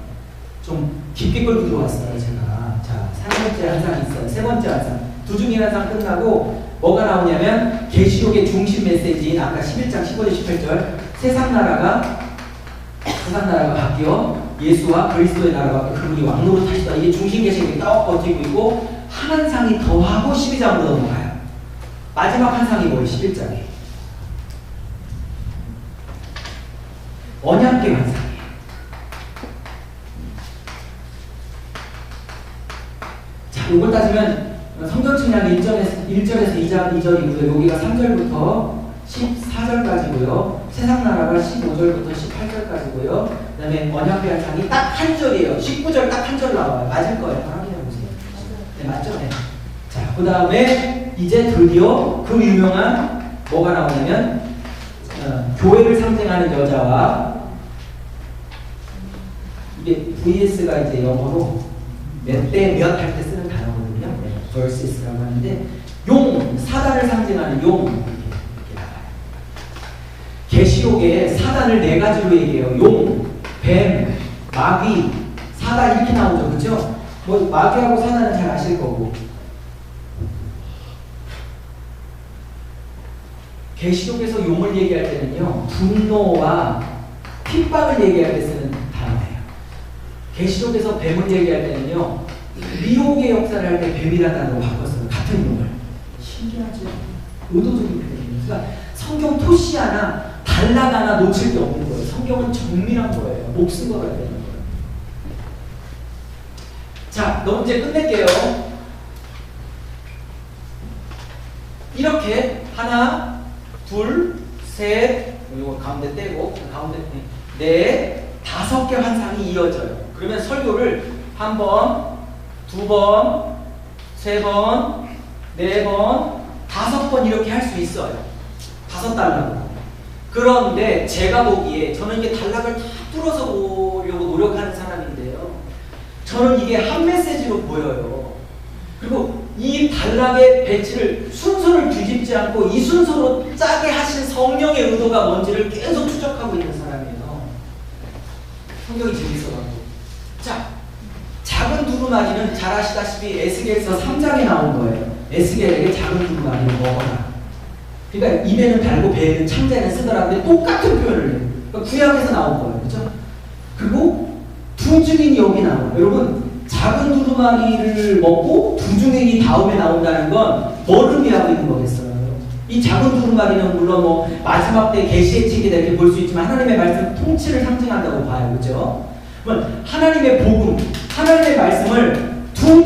[SPEAKER 1] 좀 깊게 끌고 들어왔어요, 제가. 자, 3번째 한 상 있어요. 세 번째 한 상. 두중이 한 상 끝나고 뭐가 나오냐면 계시록의 중심 메시지인 아까 11장 15절 18절 세상 나라가 바뀌어 예수와 그리스도의 나라가 그분이 왕노릇 하시다. 이게 중심 계시록이 딱 버티고 있고 한 상이 더 하고 12장으로 넘어가요. 마지막 한 상이 뭐예요? 11장에 언약궤 한 상이에요. 자, 이걸 따지면 성경 측량 1절에서 2절이고요. 여기가 3절부터 14절까지고요. 세상 나라가 15절부터 18절까지고요. 그 다음에 언약궤 한 상이 딱 한 절이에요. 19절 딱 한 절 나와요. 맞을 거예요. 확인해 보세요. 네, 맞죠? 네. 자, 그 다음에 이제 드디어 그 유명한 뭐가 나오냐면 교회를 상징하는 여자와 이게 VS가 이제 영어로 몇 대 몇 할 때 쓰는 단어거든요. 네, versus라고 하는데 용, 사단을 상징하는 용 이렇게 나와요. 계시록에 사단을 네 가지로 얘기해요. 용, 뱀, 마귀, 사단 이렇게 나오죠. 그죠? 뭐 마귀하고 사단은 잘 아실 거고 계시록에서 용을 얘기할 때는요 분노와 핍박을 얘기할 때 쓰는 단어예요. 계시록에서 뱀을 얘기할 때는요 미혹의 역사를 할 때 뱀이라는 단어로 바꿨어요. 같은 용을. 신기하죠? 의도적인 표현이에요. 그러니까 성경 토시 하나 단락 하나 놓칠 게 없는 거예요. 성경은 정밀한 거예요. 목숨 걸어야 되는 거예요. 자, 너무 이제 끝낼게요. 이렇게 하나, 둘, 셋, 이거 가운데 떼고 가운데 넷, 5개 환상이 이어져요. 그러면 설교를 한 번, 두 번, 세 번, 네 번, 5번 이렇게 할 수 있어요. 5단락으로. 그런데 제가 보기에 저는 이게 단락을 다 뚫어서 보려고 노력하는 사람인데요. 저는 이게 한 메시지로 보여요. 그리고 이 단락의 배치를 순서를 뒤집지 않고 이 순서로 짜게 하신 성령의 의도가 뭔지를 계속 추적하고 있는 사람이에요. 성경이 재밌어가지고. 자, 작은 두루마리는 잘 아시다시피 에스겔서 3장에 나온 거예요. 에스겔에게 작은 두루마리를 먹어라. 그러니까 입에는 달고 배에는 창자에는 쓰더라. 근데 똑같은 표현을 해요. 그러니까 구약에서 나온 거예요. 그렇죠? 그리고 두 증인이 여기 나와요. 여러분, 작은 두루마리를 먹고 두 증인이 다음에 나온다는 건 뭐를 의미하고 있는 거겠어요? 이 작은 두루마리는 물론 뭐 마지막 때 계시의 책이다 이렇게 볼 수 있지만 하나님의 말씀 통치를 상징한다고 봐요. 그렇죠? 그러면 하나님의 복음, 하나님의 말씀을 두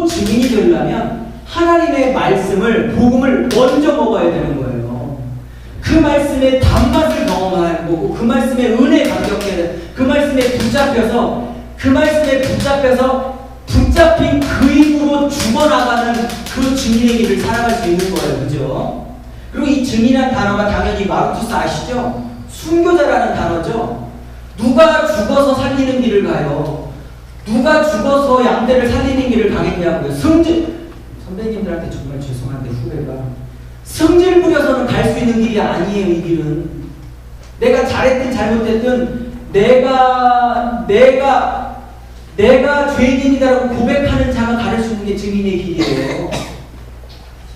[SPEAKER 1] 증인이 되려면 하나님의 말씀을, 복음을 먼저 먹어야 되는 거예요. 그 말씀의 단맛을 경험하는 거고, 그 말씀의 은혜에 감격해야 돼. 그 말씀에 붙잡혀서 붙잡힌 그 힘으로 죽어나가는 그 증인의 길을 살아갈 수 있는 거예요. 그죠? 그리고 이 증인이라는 단어가 당연히 마르투스 아시죠? 순교자라는 단어죠. 누가 죽어서 살리는 길을 가요? 누가 죽어서 양떼를 살리는 길을 가겠냐고요. 선배님들한테 정말 죄송한데 후배가 성질 부려서는 갈 수 있는 길이 아니에요. 이 길은 내가 잘했든 잘못했든 내가 죄인이다라고 고백하는 자가 가를 수 있는 게 증인의 길이에요.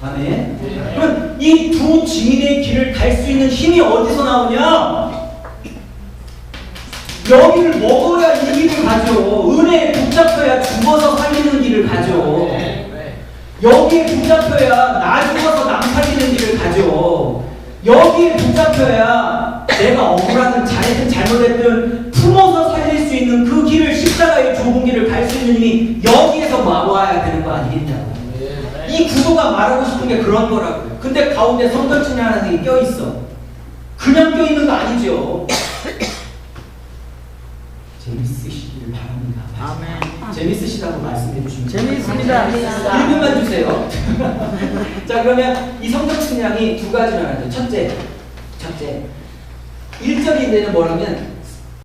[SPEAKER 1] 아멘. 그럼 이 두 증인의 길을 갈 수 있는 힘이 어디서 나오냐? 여기를 먹어야 이 길을 가죠. 은혜에 붙잡혀야 죽어서 살리는 길을 가죠. 여기에 붙잡혀야 나 죽어서 남 살리는 길을 가죠. 여기에 붙잡혀야 내가 억울하든 잘했든 잘못했든 품어서 살릴 수 있는 그 길을, 십자가의 좁은 길을 갈 수 있는 힘이 여기에서 와야 되는 거 아니겠냐고. 이 구도가 말하고 싶은 게 그런 거라고요. 근데 가운데 성결증이라는 게 껴있어. 그냥 껴있는 거 아니죠. 재밌으시기를 바랍니다.
[SPEAKER 5] 아멘.
[SPEAKER 1] 재밌으시다고 말씀해 주시면
[SPEAKER 5] 재미있습니다.
[SPEAKER 1] 1분만 주세요. 자, 그러면 이 성경 측량이 두 가지로 나눠요. 첫째 1절인데는 뭐라면